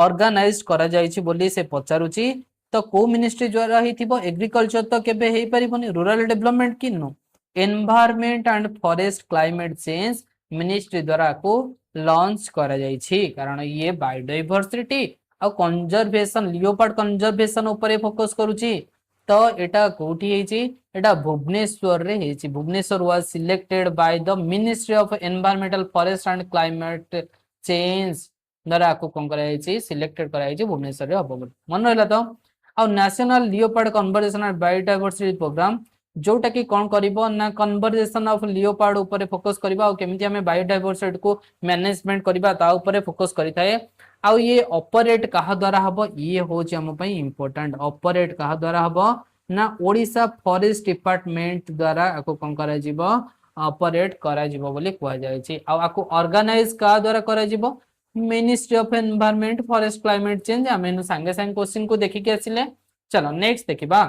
ऑर्गेनाइज करा जायछि बोली से पचारुछि तो को मिनिस्ट्री द्वारा हिथिबो एग्रीकल्चर तो केबे हेइ परिबोनी रूरल डेवलपमेंट किनो environment and forest climate change ministry द्वारा को लॉन्च करा जायछि कारण ये बायोडायवर्सिटी और कंजर्वेशन लियोपार्ड कंजर्वेशन ऊपर फोकस करूची तो एटा कोठी हेची एटा भुवनेश्वर रे हेची Bhubaneswar was selected by the ministry of environmental forest and climate change द्वारा को कोन करायछि सिलेक्टेड करायछि भुवनेश्वर रे हबो मन रहला तो और national leopard conservation and biodiversity programme जोटा कि कोन करिवो ना कन्वर्जेशन ऑफ लियोपार्ड ऊपर फोकस करबा और केमिति हमें बायोडायवर्सिटी को मैनेजमेंट करबा ता ऊपर फोकस करिथाए आउ ये ऑपरेट कहा द्वारा हबो ये होची हम पई इंपोर्टेंट ऑपरेट कहा द्वारा हबो ना ओडिशा फॉरेस्ट डिपार्टमेंट द्वारा आको कोन करा जिवो ऑपरेट करा जिवो बोली कहै जाय छी आउ आको ऑर्गेनाइज का द्वारा करा जिवो ministry of environment forest climate change हमें संगे संग क्वेश्चन को देखि के आसिले चलो नेक्स्ट देखिबा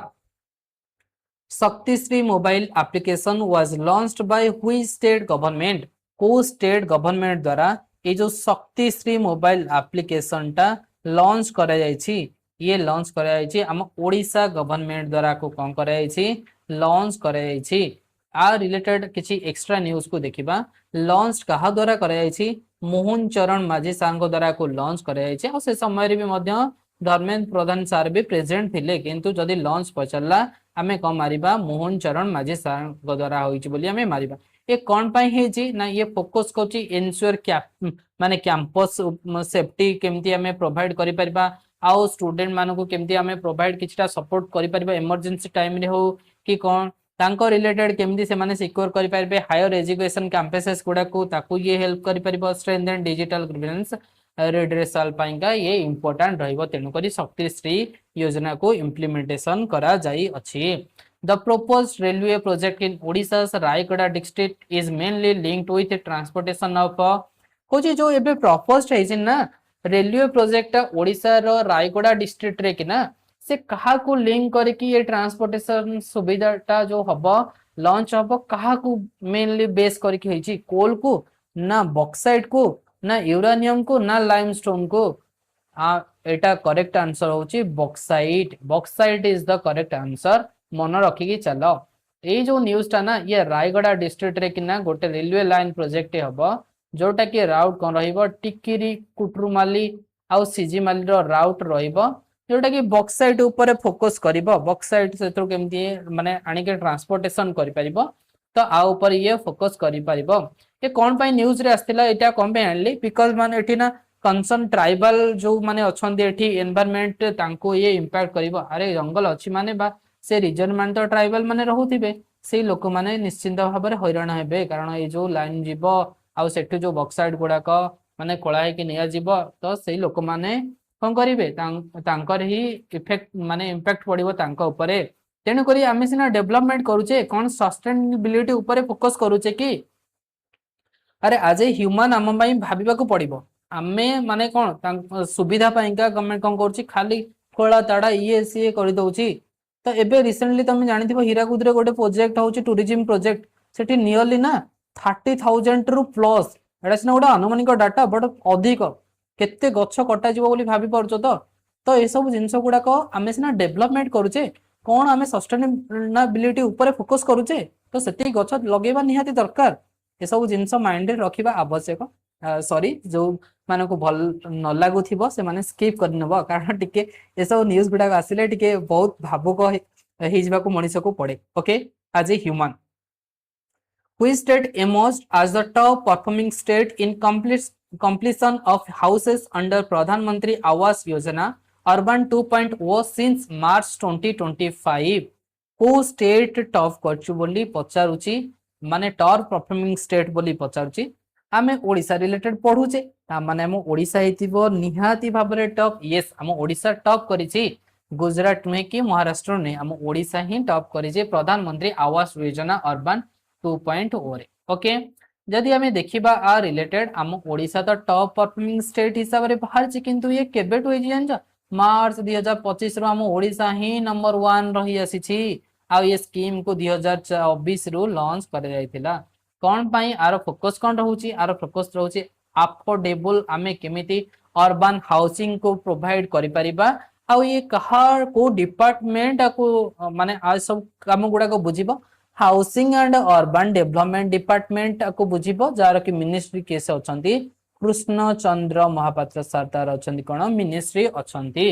Shaktishree mobile application was launched by which state government को स्टेट गवर्नमेंट द्वारा ये जो शक्तिश्री मोबाइल एप्लीकेशन टा लॉन्च करा जायछि ये लॉन्च करा जायछि हम ओडिशा गवर्नमेंट द्वारा को कोन करा जायछि लॉन्च करा जायछि आ रिलेटेड किछि एक्स्ट्रा न्यूज़ को देखिबा लॉन्च कहा द्वारा करा जायछि मोहन चरण माझी सार को द्वारा को लॉन्च करा जायछि आ से समय रे भी मध्य धर्मेंद्र प्रधान सर भी प्रेजेंट थिले किंतु जदी लॉन्च पचला हमें कम मारिबा मोहन चरण माझी सार को द्वारा होइछि बोली हमें मारिबा ये कौन पाई हेजी ना ये फोकस करछि एन्श्योर माने कैंपस सेफ्टी केमती हमें प्रोवाइड करि परबा आउ स्टूडेंट मानको को केमती हमें प्रोवाइड किछटा सपोर्ट करि परबा इमरजेंसी टाइम रे हो कि कोन तांको रिलेटेड केमती से माने सिक्योर करि परबे हायर एजुकेशन कैंपसेस गुडा को ताकू ये हेल्प करि परबा strength and digital grievance redressal पाइंगा ये इंपोर्टेंट रहइबो तेनु करी शक्तिश्री योजना को इम्प्लीमेंटेशन करा जाई अछि The proposed railway project in Odisha's Rayagada district is mainly linked with the transportation of Kochi जो एबे proposed है ना रेलवे प्रोजेक्ट ओडिशा रो रायगड़ा डिस्ट्रिक्ट रे कि ना से कहा को लिंक करे कि ये ट्रांसपोर्टेशन सुविधाटा जो हबो लॉन्च हबो कहा को मेनली बेस करे कि होईची कोल को ना बॉक्साइट को ना यूरेनियम को ना लाइमस्टोन को एटा करेक्ट आंसर होची bauxite bauxite is the correct answer मन रखिकी चल। ये जो न्यूज टा ना ये रायगड़ा डिस्ट्रिक्ट रे किना गोटे रेलवे लाइन प्रोजेक्ट हम जोटा कि राउट कौन टिकिरी कुटरुमाली आउ सिजिमाली राउट जोटा कि बक्साइट ऊपर फोकस कर बक्साइट से केमती माने आनिके ट्रांसपोर्टेशन कर तो आ ऊपर ये फोकस कर ये कौन पाई न्यूज रे आस्तिला एटा कौन पे आनली बिकॉज माने एठी ना कंसर्न ट्राइबल जो माने अछंती एठी एनवायरनमेंट तांको ये इंपैक्ट करिवो अरे जंगल अछि माने बा से रिजन मान तो ट्राइबल माने रहुथिबे से लोक माने निश्चिंत भाव में हैरान हेबे कारण ये जो लाइन जीव आउ सेठु जो बक्साइड गुड़ाक माने कोला कि निया जीव तो से लोक माने कौन करिवे तांकर ही इफेक्ट माने इंपैक्ट पड़िबो तांको ऊपरे तेणु करी आमे सिना डेवलपमेंट करूचे कौन सस्टेनेबिलिटी ऊपर फोकस करूचे कि अरे आज ह्यूमन आम भाविबा को पड़िबो आमे माने कौन सुविधा पाइका गवर्नमेंट कौन करूची खाली खोला ताड़ा ये सी कर दउची तो एबे रिसेंटली तुम जानिथिबो हीराकुद रे गोटे प्रोजेक्ट होची टूरिज्म प्रोजेक्ट सेठी नियरली ना 30,000 रु प्लस एटा सिना गोटे अनुमानिक डाटा बट अधिक केते गछ कटा जीवो बोली भाबी परछो तो ए सब जिंस गुडाक आमे सिना डेवलपमेंट करूचे कौन आमे सस्टेनेबिलिटी ऊपर फोकस करूचे तो सेती गछ लगेबा निहाती दरकार ए सब जिंस माइंड रे रखिबा आवश्यक सॉरी जो मानको भल न लागु थिबो से माने स्किप कर नबो कारण टिके ए सब न्यूज़ गुडा आसिले टिके बहुत भावुक हे जिबा को मनिष को पड़े okay as a human which state emerged as the top performing state in completion of houses under Pradhan Mantri Awas Yojana Urban 2.0 since March 2025 को स्टेट टॉप करछु बोली पचारुची माने टॉप परफॉर्मिंग स्टेट बोली पचारुची आमे ओडिसा रिलेटेड पढुचे ता माने हम ओडिसा हेतिबो निहाती भाबरे टॉप यस हम ओडिसा टॉप करिछि गुजरात में कि महाराष्ट्र ने हम ओडिसा ही टॉप करिछि प्रधानमंत्री आवास योजना अर्बन 2.0 रे ओके जदि हमें देखिबा आ रिलेटेड हम ओडिसा तो टॉप परफॉर्मिंग स्टेट हिसाब रे बाहर छि किंतु ये केबेट होई जानछ मार्च 2025 रो हम ओडिसा ही नंबर 1 रही आसी छि आ ये स्कीम को 2024 रो लॉन्च कर जायतिला कौन पाई आर फोकस कौन रहउची आर फोकस रहउची अफोर्डेबल आमे केमिति अर्बन हाउसिंग को प्रोवाइड करि परिबा आ ये कहार को डिपार्टमेंट को माने आ सब काम गुडा को बुझिबो housing and urban development department को बुझिबो जार कि मिनिस्ट्री केस अछंती कृष्ण चंद्र महापात्र सरदार अछंती कोन मिनिस्ट्री अछंती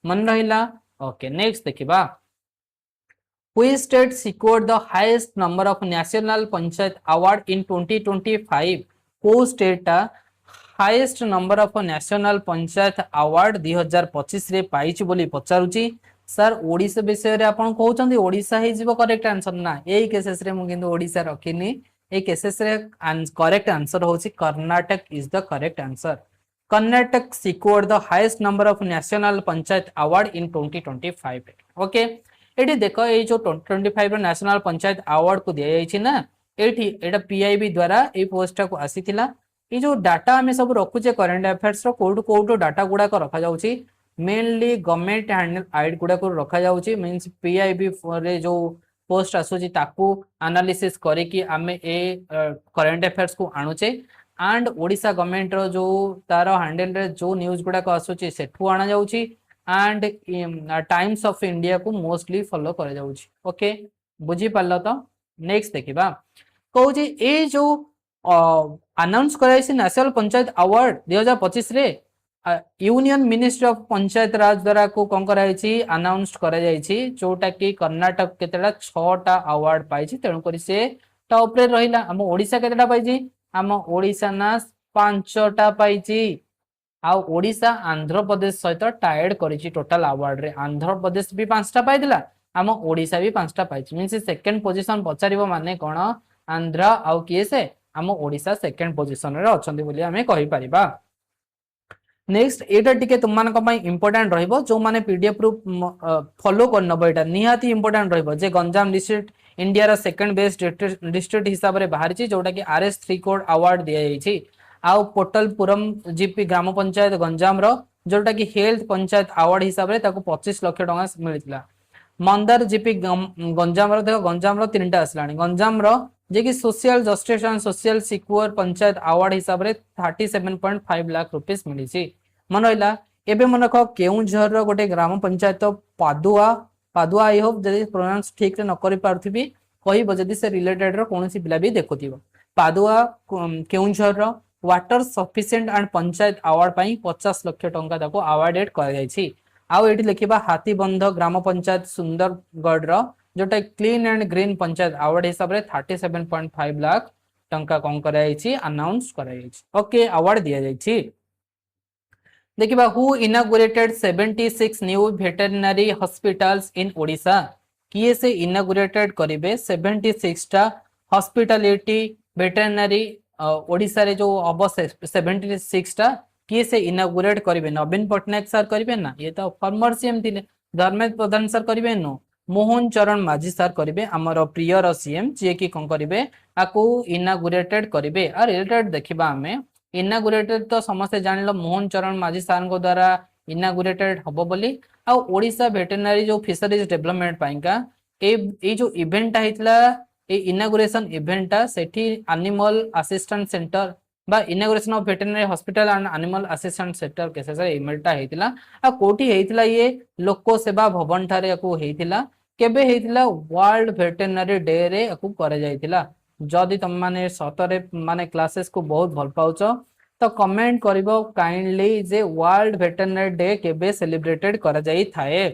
मन रहिला ओके नेक्स्ट देखिबा Which state secured the highest number of national panchayat award in 2025 को state highest number of national panchayat award 2025 रे पाइछि बोली पचारुची सर ओडिसा विषय रे आपण कहउचंदी ओडिसा हे जीवो करेक्ट आंसर ना एई केसेस रे मु किंतु ओडिसा रखिनी ए केसेस रे करेक्ट आंसर होची Karnataka is the correct answer Karnataka secured the highest number of national panchayat award in 2025 okay एठी देखो ए जो 2025 रो नेशनल पंचायत अवार्ड को दिया जायछि ना एठी एटा पीआईबी द्वारा ए पोस्ट को आसीथिला ए जो डाटा हमें सब रखुचे करंट अफेयर्स रो कोड डाटा गुडा को रखा जाउछि मेनली गवर्नमेंट हैंडल आइड गुडा को रखा जाउछि मींस पीआईबी रे जो पोस्ट आसुछि ताकू एनालिसिस करे कि हमें ए करंट अफेयर्स को आणुचे एंड ओडिसा गवर्नमेंट रो जो तारो हैंडल रे जो न्यूज़ गुडा को आसुछि सेठू आना जाउछि एंड टाइम्स ऑफ इंडिया को मोस्टली फॉलो कर जाउछि ओके बुझी पालो तो नेक्स्ट देखिबा कहू जे ए जो अनाउंस कराइछि नेशनल पंचायत अवार्ड 2025 रे यूनियन मिनिस्ट्री ऑफ पंचायत राज द्वारा को कोन कराइछि अनाउंस करा जाइछि जोटा कि कर्नाटक केतेडा 6टा अवार्ड पाइछि तेनु करी से टॉप रे रहिला हम ओडिसा केतेडा पाइछि हम ओडिसा ना 5टा पाइछि आ ओडिसा आंध्र प्रदेश सहित टाइड करिछि टोटल अवार्ड रे आंध्र प्रदेश भी 5टा पाइदिला हम ओडिसा भी 5टा पाइछि मींस सेकंड पोजीशन पचारिबो माने कोन आंध्र आ किए से हम ओडिसा सेकंड पोजीशन रे अछंती बोली हमें कहि परिबा नेक्स्ट एटा टिके तुम मानक पई इंपोर्टेंट रहइबो जो माने पीडीएफ रु फॉलो करनबो एटा निहाती इंपोर्टेंट रहइबो जे गंजाम डिस्ट्रिक्ट इंडिया रा सेकंड बेस्ट डिस्ट्रिक्ट हिसाब रे बाहर छि जोटा कि आरएस 3 कोड अवार्ड दिया जाइछि आउ पोटलपुरम जीपी ग्राम पंचायत गंजाम रो जोटा कि हेल्थ पंचायत अवार्ड हिसाब रे ताको 25 लाख टका मिलितला मंदार जीपी गंजाम रो देखो गंजाम रो 3टा असलाणी गंजाम रो जे कि social justice and social secure panchayat award हिसाब रे 37.5 लाख रुपीस मिली छि मन रहिला एबे मन रखो केउझर रो गोटे ग्राम पंचायत पादुआ पादुआ आई होप जदि प्रोनाउंस ठीक रे न करि पारथिबी कहइबो जदि से रिलेटेड रो कोनोसी पिला भी देखुथिबो। पादुआ केउंझर रो water sufficient and panchayat award पई 50 लाख टंका ताको अवार्डेड करा जायछि। आउ एठी लिखिबा हाथीबंध ग्राम पंचायत सुंदरगढ़ रो जोटा clean and green panchayat award हिसाब रे 37.5 लाख टंका कौन कराई अनाउंस कराई। ओके अवार्ड दिया जायछि। देखिबा who inaugurated 76 new veterinary hospitals in Odisha. किए से इनागुरेटेड करिवे 76 टा हॉस्पिटलिटी वेटरनरी ओडिशा रे जो अब 76 टा किए से इनागुरेट करिवे नवीन पटनायक सर करिवे ना ये तो फॉर्मर सीएम थिले धर्मेंद्र प्रधान सर करिवे नो मोहन चरण माझी सर करिवे हमर प्रियर सीएम जे की कोन करिवे आकु इनागुरेटेड करिवे। और रिलेटेड देखिबा हमें इनागुरेटेड तो समस्त जानिलो मोहन चरण माझी सर को द्वारा इनागुरेटेड हबो बोली। आ ओडिशा वेटरनरी जो फिशरीज डेवलपमेंट पाइका ए जो इवेंट आइतला ए इनागुरेशन इवेंट सेठी एनिमल असिस्टेंट सेंटर बा inauguration of veterinary hospital and animal assistant centre केसे से इमेलटा हेतिला आ कोठी हेतिला ये लोक सेवा भवन ठारे याकू हेतिला केबे हेतिला वर्ल्ड वेटरनरी डे रे याकू करे जायतिला। जदि तुम माने सतरे माने क्लासेस को बहुत भल पाउछ तो कमेंट करिवो काइंडली जे वर्ल्ड वेटरनरी डे केबे सेलिब्रेटेड करा जाई थाए।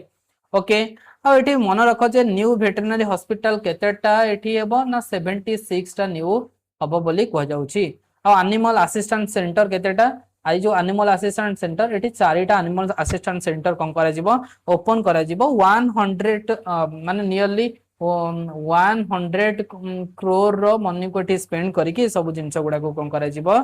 ओके आ एठी मन रख जे न्यू वेटरनरी हॉस्पिटल केतेटा एठी हेबो ना 76 टा न्यू हबो बोली कह जाउची। आ एनिमल असिस्टेंट सेंटर केतेटा आई जो एनिमल असिस्टेंट सेंटर एठी चारिटा एनिमल असिस्टेंट सेंटर कोन करा जिवो ओपन करा जिवो 100 माने नियरली 100 crore रो मनी को एठी स्पेंड करिकि सब जिंस गुडा को कोन करा जिवो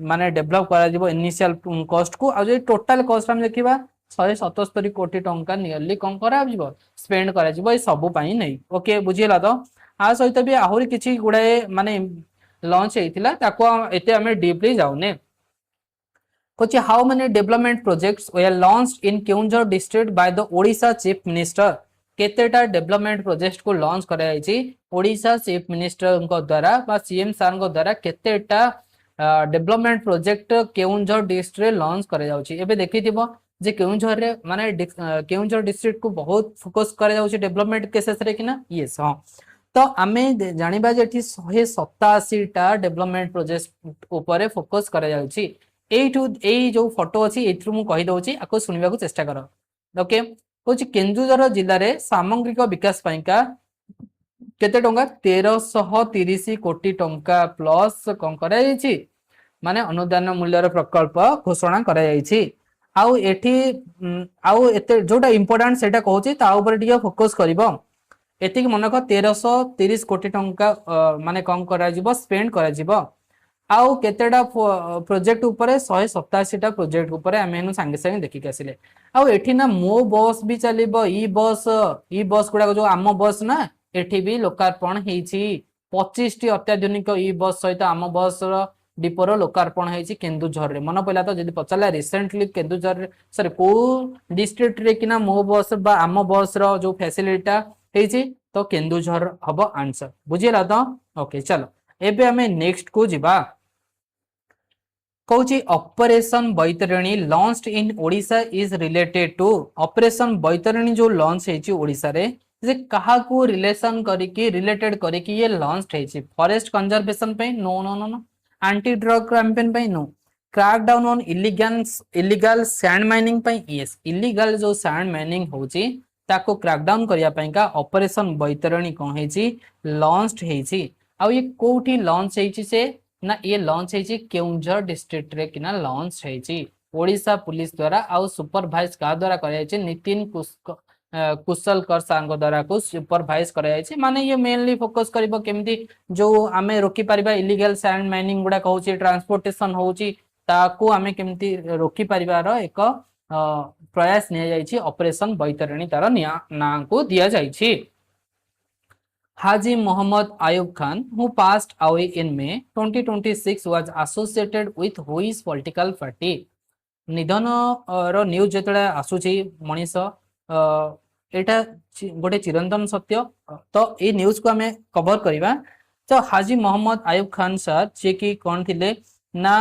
माने डेवलप करा जिवो इनिशियल कॉस्ट को आ जो टोटल कॉस्ट हम देखिबा 177 कोटी टंका नियरली कोन करा जिवो स्पेंड करा जिवो ए सब पई नै। ओके बुझिला तो आ सहित भी आहुरी किछि गुडाए माने लॉन्च हेतिला ताको एते हमें डीपली जाउने कोची how many development projects were launched in Keonjhar district by the Odisha chief minister. केतेटा डेवलपमेंट प्रोजेक्ट को लॉन्च करा जायछि ओडिशा चीफ मिनिस्टर को द्वारा बा सीएम सर को द्वारा केतेटा डेवलपमेंट प्रोजेक्ट केउंझर डिस्ट्रिक्ट रे लॉन्च करा जाउछि। एबे देखिथिबो जे केउंझर रे माने केउंझर डिस्ट्रिक्ट को बहुत फोकस करा जाउछि डेवलपमेंट केसेस रे किना यस हां तो आमे जानिबा जे 187 टा डेवलपमेंट प्रोजेक्ट ऊपर फोकस करा जाउछि। एठू ए जो फोटो अछि एथरु मु कहि दउछि आको सुनिबा को चेष्टा करो। ओके होछि केन्दुझर जिल्ला रे सामग्रिक विकास पाइका केते टंका 1330 कोटी टंका प्लस कोन करा जायछि माने अनुदान मूल्यर प्रकल्प घोषणा करा जायछि। आउ एठी आउ एते जोटा इंपोर्टेंट सेटा कहूछि ता ऊपर टिके फोकस करिवो एतिक मनक 1330 कोटी टंका माने कम करा जिवो स्पेंड करा जिवो। आउ केतेडा प्रोजेक्ट ऊपर 187 टा प्रोजेक्ट ऊपर आमेनु संगे संगे देखि आसिले। आउ एठी ना मो बस भी चलिबो ई बस गुडा जो आम बस ना एठी भी लोकार्पण हेछि 25 टी अत्याधुनिक ई बस सहित आम बस रो डिपोर लोकार्पण हेछि केन्दुझर रे। मन पहिला तो जदि पचला रिसेंटली केन्दुझर सॉरी को डिस्ट्रिक्ट रे किना मो बस बा आम बस रो जो फैसिलिटी हेछि तो केन्दुझर हबो आंसर बुझिला तो। ओके चलो एबे हमें नेक्स्ट को जिबा कहूची operation Baitarani launched in Odisha is related to operation Baitarani जो लॉन्च हेछि ओडिशा रे जे कहा को रिलेशन करिकि रिलेटेड करिकि ये लॉन्च हेछि फॉरेस्ट कंजर्वेशन पे no no no no anti drug campaign पे no crack down on illegal sand mining पे यस इलीगल जो सैंड माइनिंग होछि ताको क्रैक डाउन करिया पैका ऑपरेशन बैतरणी कोन हेछि लॉन्च्ड हेछि। आ ये कोठी लॉन्च हेछि से ना ये लॉन्च हेछि केउंझर डिस्ट्रिक्ट रे किना लॉन्च हेछि ओडिशा पुलिस द्वारा आ सुपरवाइज का द्वारा करा हेछि नितिन कुशल कर सांग द्वारा को सुपरवाइज करा हेछि। माने ये मेनली फोकस करबो केमती जो आमे रोकी परिबा इलीगल सैंड माइनिंग गुडा कहूछि ट्रांसपोर्टेशन होछि ताको आमे केमती रोकी परिबार एक प्रयास निया जाइछि ऑपरेशन बैतरणी तार ना को दिया जाइछि। Haji Muhammad Ayub Khan, who passed away in May 2026, was associated with which political party? निधन रो न्यूज जेतडा आसुची मनीष एटा गोटे चिरंतन सत्य तो ए न्यूज को हमें कवर करिबा। तो हाजी मोहम्मद आयुब खान सर जे कि कोन थिले ना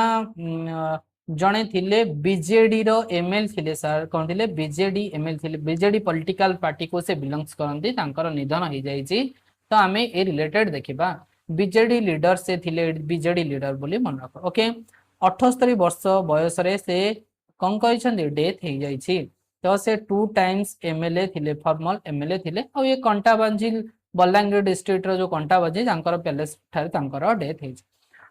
जड़े थिले बीजेडी रो एमएल थिले सर कौन थिले बीजेडी एमएल थिले बीजेडी पॉलिटिकल पार्टी को से बिलोंग्स करंती तांकर निधन हो जाइछि तो आमे ए रिलेटेड देखिबा बीजेडी लीडर से थिले बीजेडी लीडर बोली मन रख ओके 78 वर्ष बयस रे से कौन कहिसंदी डेथ हो जाइछि तो से 2 टाइम्स एमएलए थिले फॉर्मल एमएलए थिले और ये कंटाबांजी बलांगीर डिस्ट्रिक्ट रो जो कंटाबांजी तांकर पैलेस ठार तांकर डेथ हो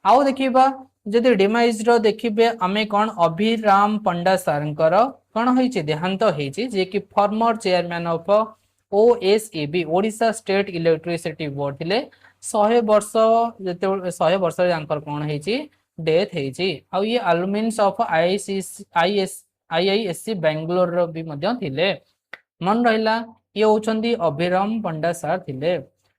आउ देखिबा जदि डिमाइज रो देखिबे आमे कोन अभिराम पंडा सरकर कोन होइछि देहांत होइछि जे कि former chairman of OSEB Odisha state electricity board थिले 100 वर्ष जते 100 वर्ष जानकर कोन होइछि डेथ होइछि आ ये एलुमिन्स ऑफ आईआईएससी बेंगलोर रो भी मध्य थिले मन रहिला ये होचंदी अभिराम पंडा सर थिले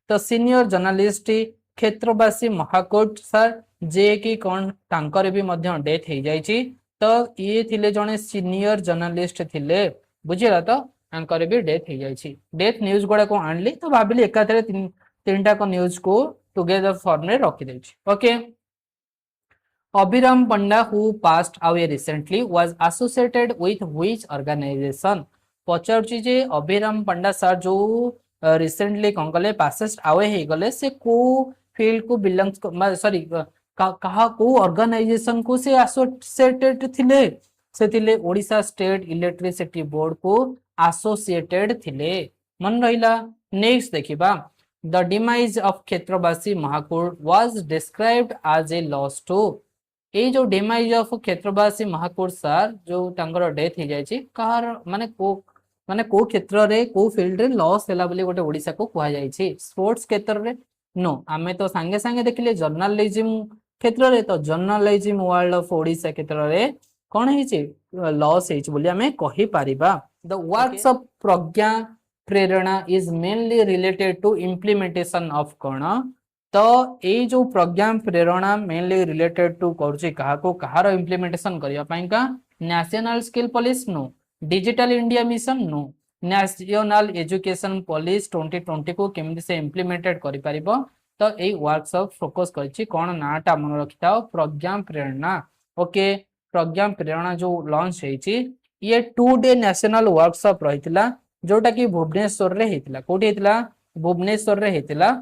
तो सीनियर जर्नलिस्ट क्षेत्रवासी महाकोट सर जे कि कौन तांकर भी मध्य डेथ हो जाइछि तो ये थिले जने सीनियर जर्नलिस्ट थिले बुझिला तो तांकर भी डेथ हो जाइछि डेथ न्यूज़ गुडा को आनली तो भाबिली एकाथरे तीनटा को न्यूज़ को टुगेदर फॉर्म रे रखि देछि okay Abhiram Panda who passed away recently was associated with which organisation पचारछि जे अभिराम पंडा सर जो रिसेंटली कौन कले पासेस्ट अवे हे गले से को फील्ड को बिलोंग्स सॉरी कहा को ऑर्गेनाइजेशन को से एसोसिएटेड थिले से थिले ओडिशा स्टेट इलेक्ट्रिसिटी बोर्ड को एसोसिएटेड थिले मन रहिला नेक्स्ट देखिबा the demise of Kshetrabasi Mahakud was described as a loss to a जो demise of Kshetrabasi Mahakud sir जो तांगर डेथ हो जायछि कार माने को क्षेत्र रे को फील्ड रे लॉस हैला बोली गोटे ओडिशा को कुहा जायछि स्पोर्ट्स क्षेत्र रे नो आमे तो संगे संगे देखिले जर्नलिज्म क्षेत्र रे तो जर्नलिज्म वर्ल्ड ऑफ ओडिशा क्षेत्र रे कोन हेछि लॉस हेछि बोली आमे कहि पारिबा the works of Pragya Prerana is mainly related to implementation of कोन तो ए जो Pragya Prerana mainly related to करछि कहा को कहार इम्प्लीमेंटेशन करिया पई का नेशनल स्किल पॉलिसी नो डिजिटल इंडिया मिशन नो नेशनल एजुकेशन पॉलिसी 2020 को केमि से इम्प्लीमेंटेड करि परिबो तो ए वर्कशॉप फोकस करछि कोन नाटा मन रखिताओ प्रज्ञा प्रेरणा ओके प्रज्ञा प्रेरणा जो लॉन्च हेछि ये 2 डे नेशनल वर्कशॉप रहितला जोटा कि भुवनेश्वर रे हेतिला कोठी हेतिला भुवनेश्वर रे हेतिला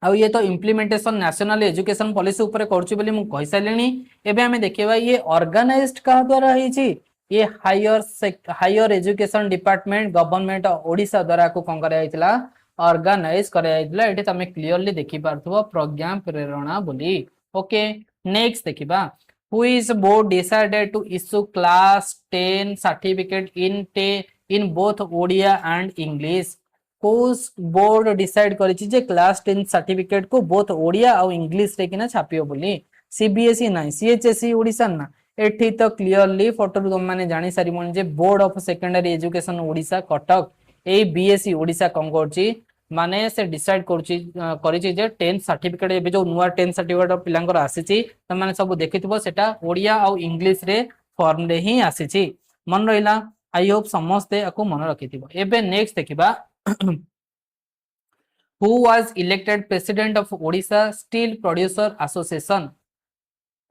आ ये तो इम्प्लीमेंटेशन नेशनल एजुकेशन पॉलिसी ऊपर करछि बोली मु कहि सालेनी एबे हमें देखिबा ये ऑर्गेनाइज्ड का द्वारा हेछि ये higher education department government Odisha द्वारा को कोन करा जायतिला ऑर्गेनाइज करा जायतिला एठी तमे क्लियरली देखि पारथबो प्रज्ञा प्रेरणा बोली ओके नेक्स्ट देखिबा who is board decided to issue class 10 certificate in both Odia and English कोस बोर्ड डिसाइड करिछि जे क्लास 10 सर्टिफिकेट को बोथ ओडिया और इंग्लिश रे किना छापियो बोली सीबीएसई नाही सीएचएसई ओडिशा ना एठी तो क्लियरली फोटो तुम माने जानि सारिमन जे board of secondary education Odisha Cuttack ए बीएसई ओडिशा कम करछि माने से डिसाइड करछि जे 10 सर्टिफिकेट एबे जो नुवा 10 सर्टिफिकेट पिलांकर आसीछि त माने सब देखितबो सेटा ओडिया और इंग्लिश रे फॉर्म रे ही आसीछि मन रहिला आई होप समस्ते आको मन रखिथिबो एबे नेक्स्ट देखिबा who was elected president of Odisha Steel Producer Association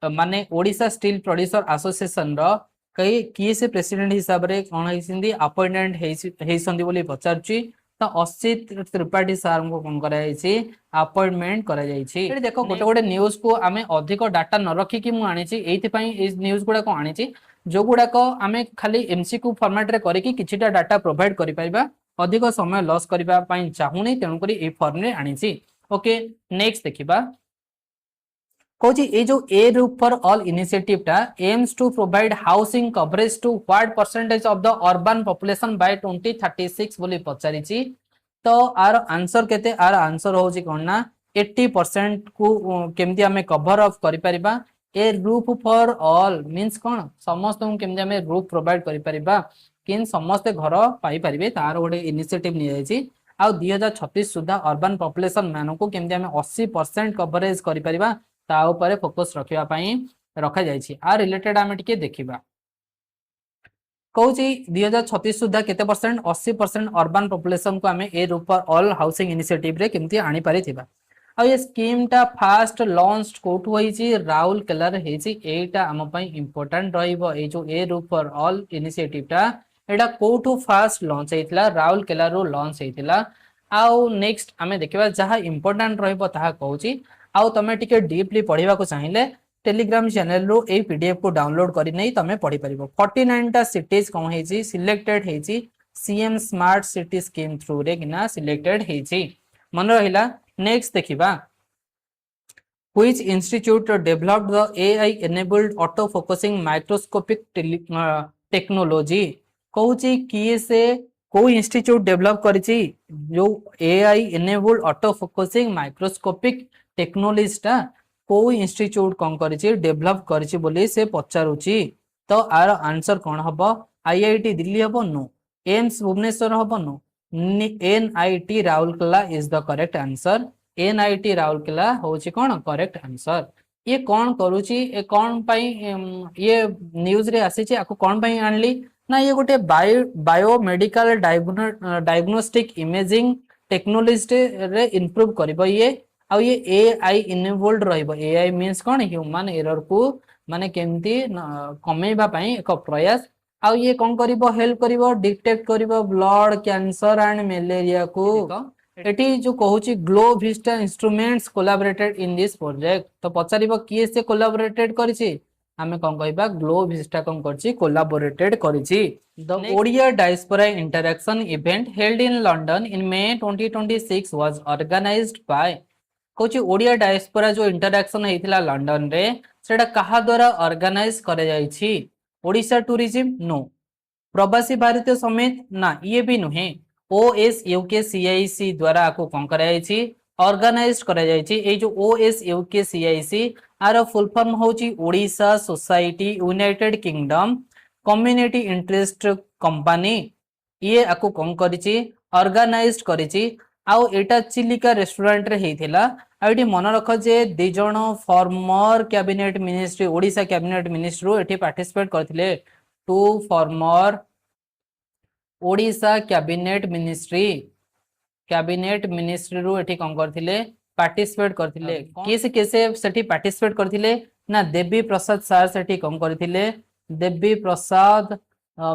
माने ओडिशा स्टील प्रोड्यूसर एसोसिएशन रो कई किए से प्रेसिडेंट हिसाब रे कोन हेसिंदी अपॉइंटमेंट हेसंदी बोली पचारची तो असित त्रिपाठी सर को कोन करा जायछि अपॉइंटमेंट करा जायछि एठी देखो गोटे गोटे न्यूज़ को आमे अधिक डाटा न रखी कि मु आनिछि एथि पई ए न्यूज़ गुडा को आनिछि जो गुडा को आमे खाली एमसीक्यू फॉर्मेट रे करी कि किछिटा डाटा प्रोवाइड करि पाइबा अधिक समय लॉस करिबा पई चाहुनी तेनु करी ए फॉर्म रे आनिछि ओके नेक्स्ट देखिबा कोची ए जो ए रूप फॉर ऑल इनिशिएटिव टा aims to provide housing coverage to what percentage of the urban population by 2036 बोली पचारिछि तो आर आंसर केते आर आंसर होची कोन ना 80% को केमती हमें कवर अप करि परिबा ए रूफ फॉर ऑल मींस कोन समस्त को केमती हमें रूफ प्रोवाइड करि परिबा किन समस्त घर पाई परिबे तार गोटे इनिशिएटिव नि जायछि आ 2036 सुधा अर्बन पॉपुलेशन मानो को केमती हमें 80% कवरेज करि परिबा ता ऊपर फोकस रखिबा पई रखा जायछि आ रिलेटेड आमे टिके देखिबा कहूची 2036 सुधा केते परसेंट 80% अर्बन पॉपुलेशन को आमे ए रूप ऑल हाउसिंग इनिशिएटिव रे केमती आनी पारिथिबा आ ये स्कीम टा फास्ट लॉन्च कोठु होईची राउरकेला रे हेची एटा हम पई इंपोर्टेंट रहइबो ए जो ए रूप फॉर ऑल इनिशिएटिव टा एटा कोठु फास्ट लॉन्च हेतिला राउरकेला रो लॉन्च हेतिला आउ नेक्स्ट आमे देखिबा जहा इंपोर्टेंट रहइबो ताहा कहूची आउ तमे टिके डीपली पढिबा को चाहिए टेलीग्राम चैनल रो ए पीडीएफ को डाउनलोड करि नै तमे पढि परिबो 49 टा सिटीज कोन हेची सिलेक्टेड हेची CM smart city scheme through रे किना सिलेक्टेड हेची मन रहिला नेक्स्ट देखिबा which institute developed the AI enabled auto focusing microscopic technology कहूची किए से को इंस्टीट्यूट डेवलप करिची जो AI enabled auto focusing microscopic technology टा को इंस्टीट्यूट कौन करिची डेवलप करिची बोली से पचारुची तो आर आंसर कौन हबो आईआईटी दिल्ली हबो नो एम्स भुवनेश्वर हबो नो NIT Rourkela is the correct answer NIT Rourkela होची कौन करेक्ट आंसर ये कौन करूची ए कौन पई ये न्यूज रे आसीची आको कौन पई आनली ना ये गोटे बायोमेडिकल डायग्नोस्टिक इमेजिंग टेक्नोलॉजी रे इंप्रूव करबो ये आ ये एआई इनेबल्ड रहइबो एआई मींस कोन ह्यूमन एरर को माने केमती कमेबा पई एक प्रयास आ ये कोन करबो हेल्प करबो डिटेक्ट करबो ब्लड कैंसर एंड मलेरिया को एटी जो कहूची glow vista instruments collaborated in this project तो पचारिबो किए से कोलैबोरेटेड करिछि आमे कोन कहबा ग्लो विस्टा कोन करछि कोलैबोरेटेड करिछि the Odia diaspora interaction event held in London in May 2026 was organised by कहूची ओडिया डायस्पोरा जो इंटरैक्शन हेतिला लंडन रे सेटा कहा द्वारा ऑर्गेनाइज करे जाइछि ओडिशा टूरिज्म नो प्रवासी भारतीय समेत ना ये भी नुहे ओएस यूके सीआईसी द्वारा को कोन कराइछि ऑर्गेनाइज करा जाइछि ए जो ओएस यूके सीआईसी आर फुल फॉर्म होची Odisha society United Kingdom community interest company ये आको कोन करिछि ऑर्गेनाइज्ड करिछि आउ एटा चिलिका रेस्टोरेंट रे हेथिला आ एटी मन रख जे दि जण former cabinet ministry Odisha cabinet ministry रो एठी पार्टिसिपेट करथिले two former Odisha cabinet ministry रो एठी कोन करथिले पार्टिसिपेट करथिले केसे केसे सेठी पार्टिसिपेट करथिले ना देवी प्रसाद सर सेठी कोन करथिले देवी प्रसाद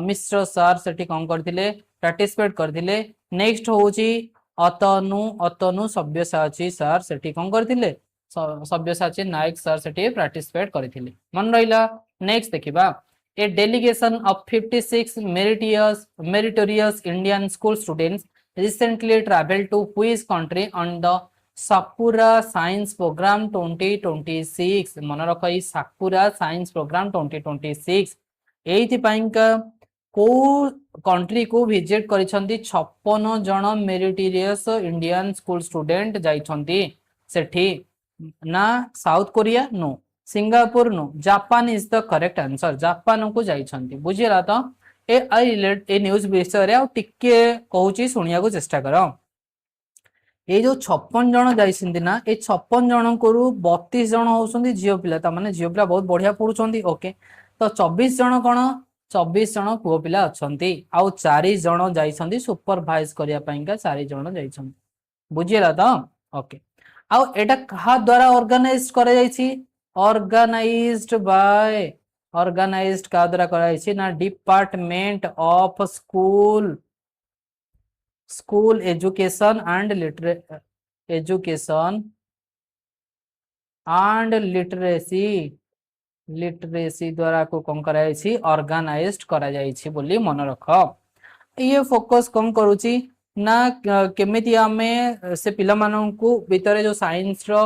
मिश्र सर सेठी कोन करथिले पार्टिसिपेट करथिले नेक्स्ट होची अतनु सभ्यसाची सर सेठी कोन करथिले सभ्यसाची नायक सर सेठी पार्टिसिपेट करथिले मन रहिला नेक्स्ट देखिबा a delegation of 56 meritorious Indian school students recently traveled to which country on the Sakura Science Program 2026 मन रखई Sakura Science Program 2026 एथि पाइंका को कंट्री को विजिट करिसंती 56 जण मेरिटोरियस इंडियन स्कूल स्टूडेंट जाइछंती सेठी ना साउथ कोरिया नो सिंगापुर नो Japan is the correct answer Japan को जाइछंती बुझिला तो ए आई रिलेट ए न्यूज विषय रे आ टिके कहूची सुनिया को चेष्टा करो ए जो 56 जण जाइछंती ना ए 56 जण को 32 जण होसंती जियो पिला ता माने जियो पिला बहुत बढ़िया पढुछंती ओके तो 24 जण कोन 24 जण पुओ पिला अछंती आ 4 जण जाइछंती सुपरवाइज करिया पाइंका 4 जण जाइछंती बुझिला तो ओके आ एटा कहा द्वारा ऑर्गेनाइज करे जाइछि ऑर्गेनाइज्ड का द्वारा कराइछि ना department of school education and literacy द्वारा को कोन कराइछि ऑर्गेनाइज्ड करा जाइछि बोली मन रख ये फोकस कोन करूछि ना केमिति हमें से पिला माननकु भीतर जो साइंस रो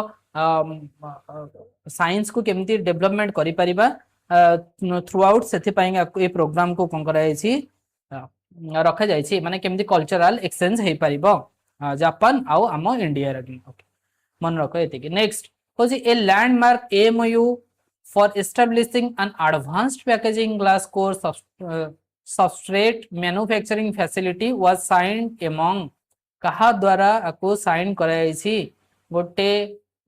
साइंस को केमती डेवलपमेंट करि परिबा थ्रू आउट सेथि पाई ए प्रोग्राम को कोन कराइ छी रखा जाय छी माने केमती कल्चरल एक्सचेंज हे परिबो जापान आउ आम इंडिया रे ओके मन रखो एति नेक्स्ट होजी ए landmark MoU for establishing an advanced packaging glass core substrate manufacturing facility was signed among कहा द्वारा को साइन कराइ छी गोटे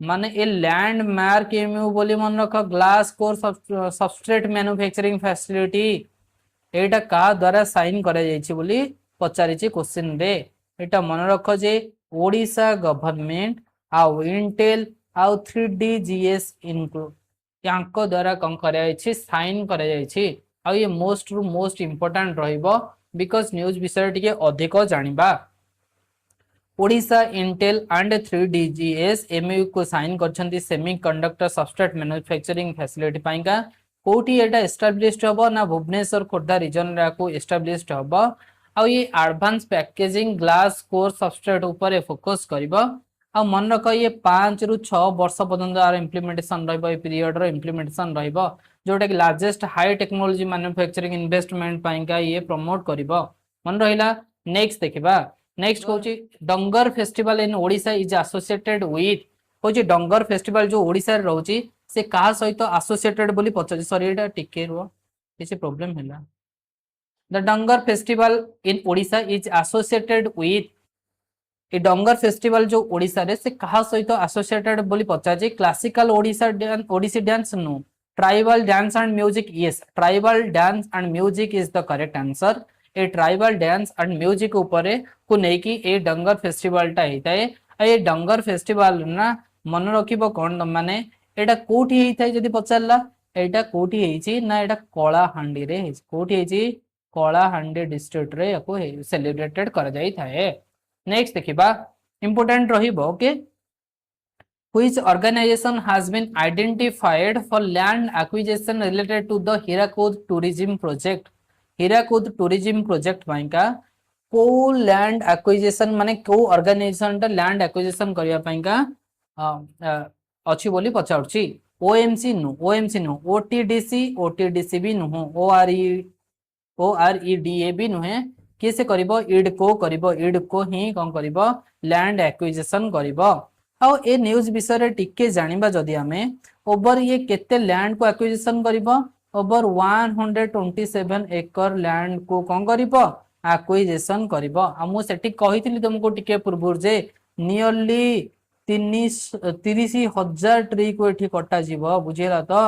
माने ए लैंडमार्क एमयू बोली मन रख glass core substrate manufacturing facility एटा का द्वारा साइन करा जायछि बोली पचारिछि क्वेश्चन रे एटा मन रख जे ओडिशा गवर्नमेंट आउ इंटेल आउ 3DGS इनक्लूड यांको द्वारा कौन कराई साइन कराई आ ये मोस्ट रु मोस्ट इंपोर्टेंट रहिबो बिकॉज न्यूज विषय टिके अधिक जानिबा Odisha Intel and 3DGS MoU को साइन करछंती सेमीकंडक्टर सबस्ट्रेट मैन्युफैक्चरिंग फैसिलिटी पाइका कोठी एटा एस्टैब्लिश्ड हबो ना भुवनेश्वर खोर्धा रीजन रा को एस्टैब्लिश्ड हबो आ ये advance packaging glass core substrate ऊपर फोकस करिबो आ मन रख ये 5 रु 6 वर्ष पर्यंत आर इम्प्लीमेंटेशन रहइबो ए पीरियड रो इम्प्लीमेंटेशन रहइबो जोटा कि largest high technology manufacturing investment पाइका ये प्रमोट करिबो मन रहिला नेक्स्ट देखिबा नेक्स्ट कहूची Dangar festival in Odisha is associated with कहूची डंगर फेस्टिवल जो ओडिशा रे रहउची से कहा सहित एसोसिएटेड बोली पचार सॉरी एटा टिके रो किसी प्रॉब्लम हैला the Dangar festival in Odisha is associated with a Dangar festival जो ओडिशा रे से कहा सहित एसोसिएटेड बोली पचार classical Odisha Odissi dance no tribal dance and music yes tribal dance and music is the correct answer a tribal dance and music ऊपर को नेकी ए डंगर फेस्टिवल टा हेताए ए डंगर फेस्टिवल ना मन रखिबो कोन माने एटा कोठी हेताए जदी पचारला एटा कोठी हेची ना एटा कलाहांडी रे हेची कोठी हेची कलाहांडी डिस्ट्रिक्ट रे याको सेलिब्रेटेड कर जाई थाए नेक्स्ट देखिबा इंपोर्टेंट रहिबो okay Which organization has been identified for land acquisition related to the Hirakud tourism project? Hirakud tourism project पाइका को लैंड एक्विजिशन माने को ऑर्गेनाइजेशन टा लैंड एक्विजिशन करिया पाइका अछि बोली पचाउछि ओएमसी नु ओटीडीसी भी नु ओआरईडीए भी नुहे किसे करिवो इडको ही कोन करिवो लैंड एक्विजिशन करिवो आ ए न्यूज विषय रे टिके जानिबा जदी हमें ओवर ये केते लैंड को एक्विजिशन करिवो ओवर 127 एकर लैंड को कोन करिवो एक्विजिशन करिवो आ मु सेठी कहितली तुमको टिके पूर्व जे नियरली 30,000 ट्री को एठी कटा जीवो बुझिला तो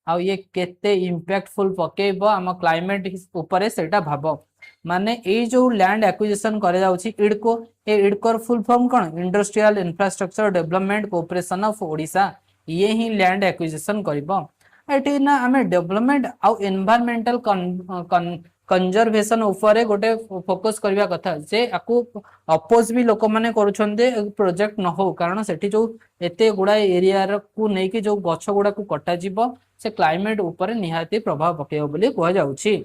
आ ये केते इंपैक्टफुल पकेबो हम क्लाइमेट ऊपर सेटा भाबो माने ए जो लैंड एक्विजिशन करे जाउची इडको ए इडकोर फुल फॉर्म कोन industrial infrastructure development cooperation of Odisha ये ही लैंड एक्विजिशन करिवो एठी ना हमें डेवलपमेंट आ एनवायरमेंटल कंजर्वेशन ऊपर गोटे फोकस करबा कथा जे आकु अपोज भी लोक माने करूछन्ते प्रोजेक्ट न हो कारण सेठी जो एते गुडा एरिया को नै कि जो गछ गुडा को कटा जीवो से क्लाइमेट ऊपर निहाती प्रभाव पकेबो बोली कहै जाउछि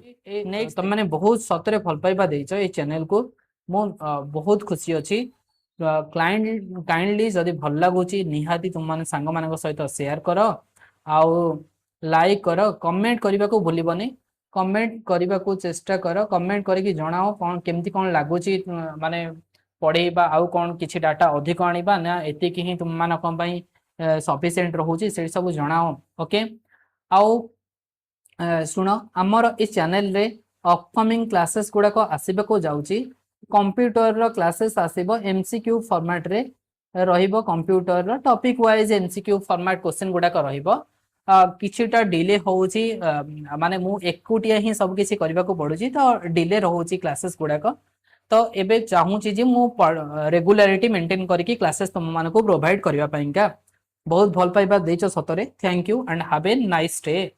नेक्स्ट तुम माने बहुत सतरे फल पाइबा देइछो ए चैनल को मो बहुत खुशी अछि काइंडली जदी भल लागुछि निहाती तुम माने संग मानक सहित शेयर करो आ लाइक करो कमेंट करबा को भूलिबनी कमेंट करबा को चेष्टा करो कमेंट करके जणाओ कोन केमती कोन लागुछि माने पढेबा आउ कोन किछि डाटा अधिक आनिबा ना एति कि ही तुम मानक पई सफिशिएंट रहउछि से सब जणाओ ओके आउ सुनो आमर इस चैनल रे अपकमिंग क्लासेस गुडा को आसीबा को जाउछि कंप्यूटर रो क्लासेस आसीबो एमसीक्यू फॉर्मेट रे रहिबो कंप्यूटर रो topic wise MCQ format question गुडा को रहिबो किछिटा डिले होउछि माने मु एकुटिया ही सब किछि करबा को पडुछि तो डिले रहउछि क्लासेस गुडा को तो एबे चाहूछि जे मु रेगुलारिटी मेंटेन करके क्लासेस तुम मानको को प्रोवाइड करबा पइका बहुत भल पाइबा देइछो सतरे thank you and have a nice day.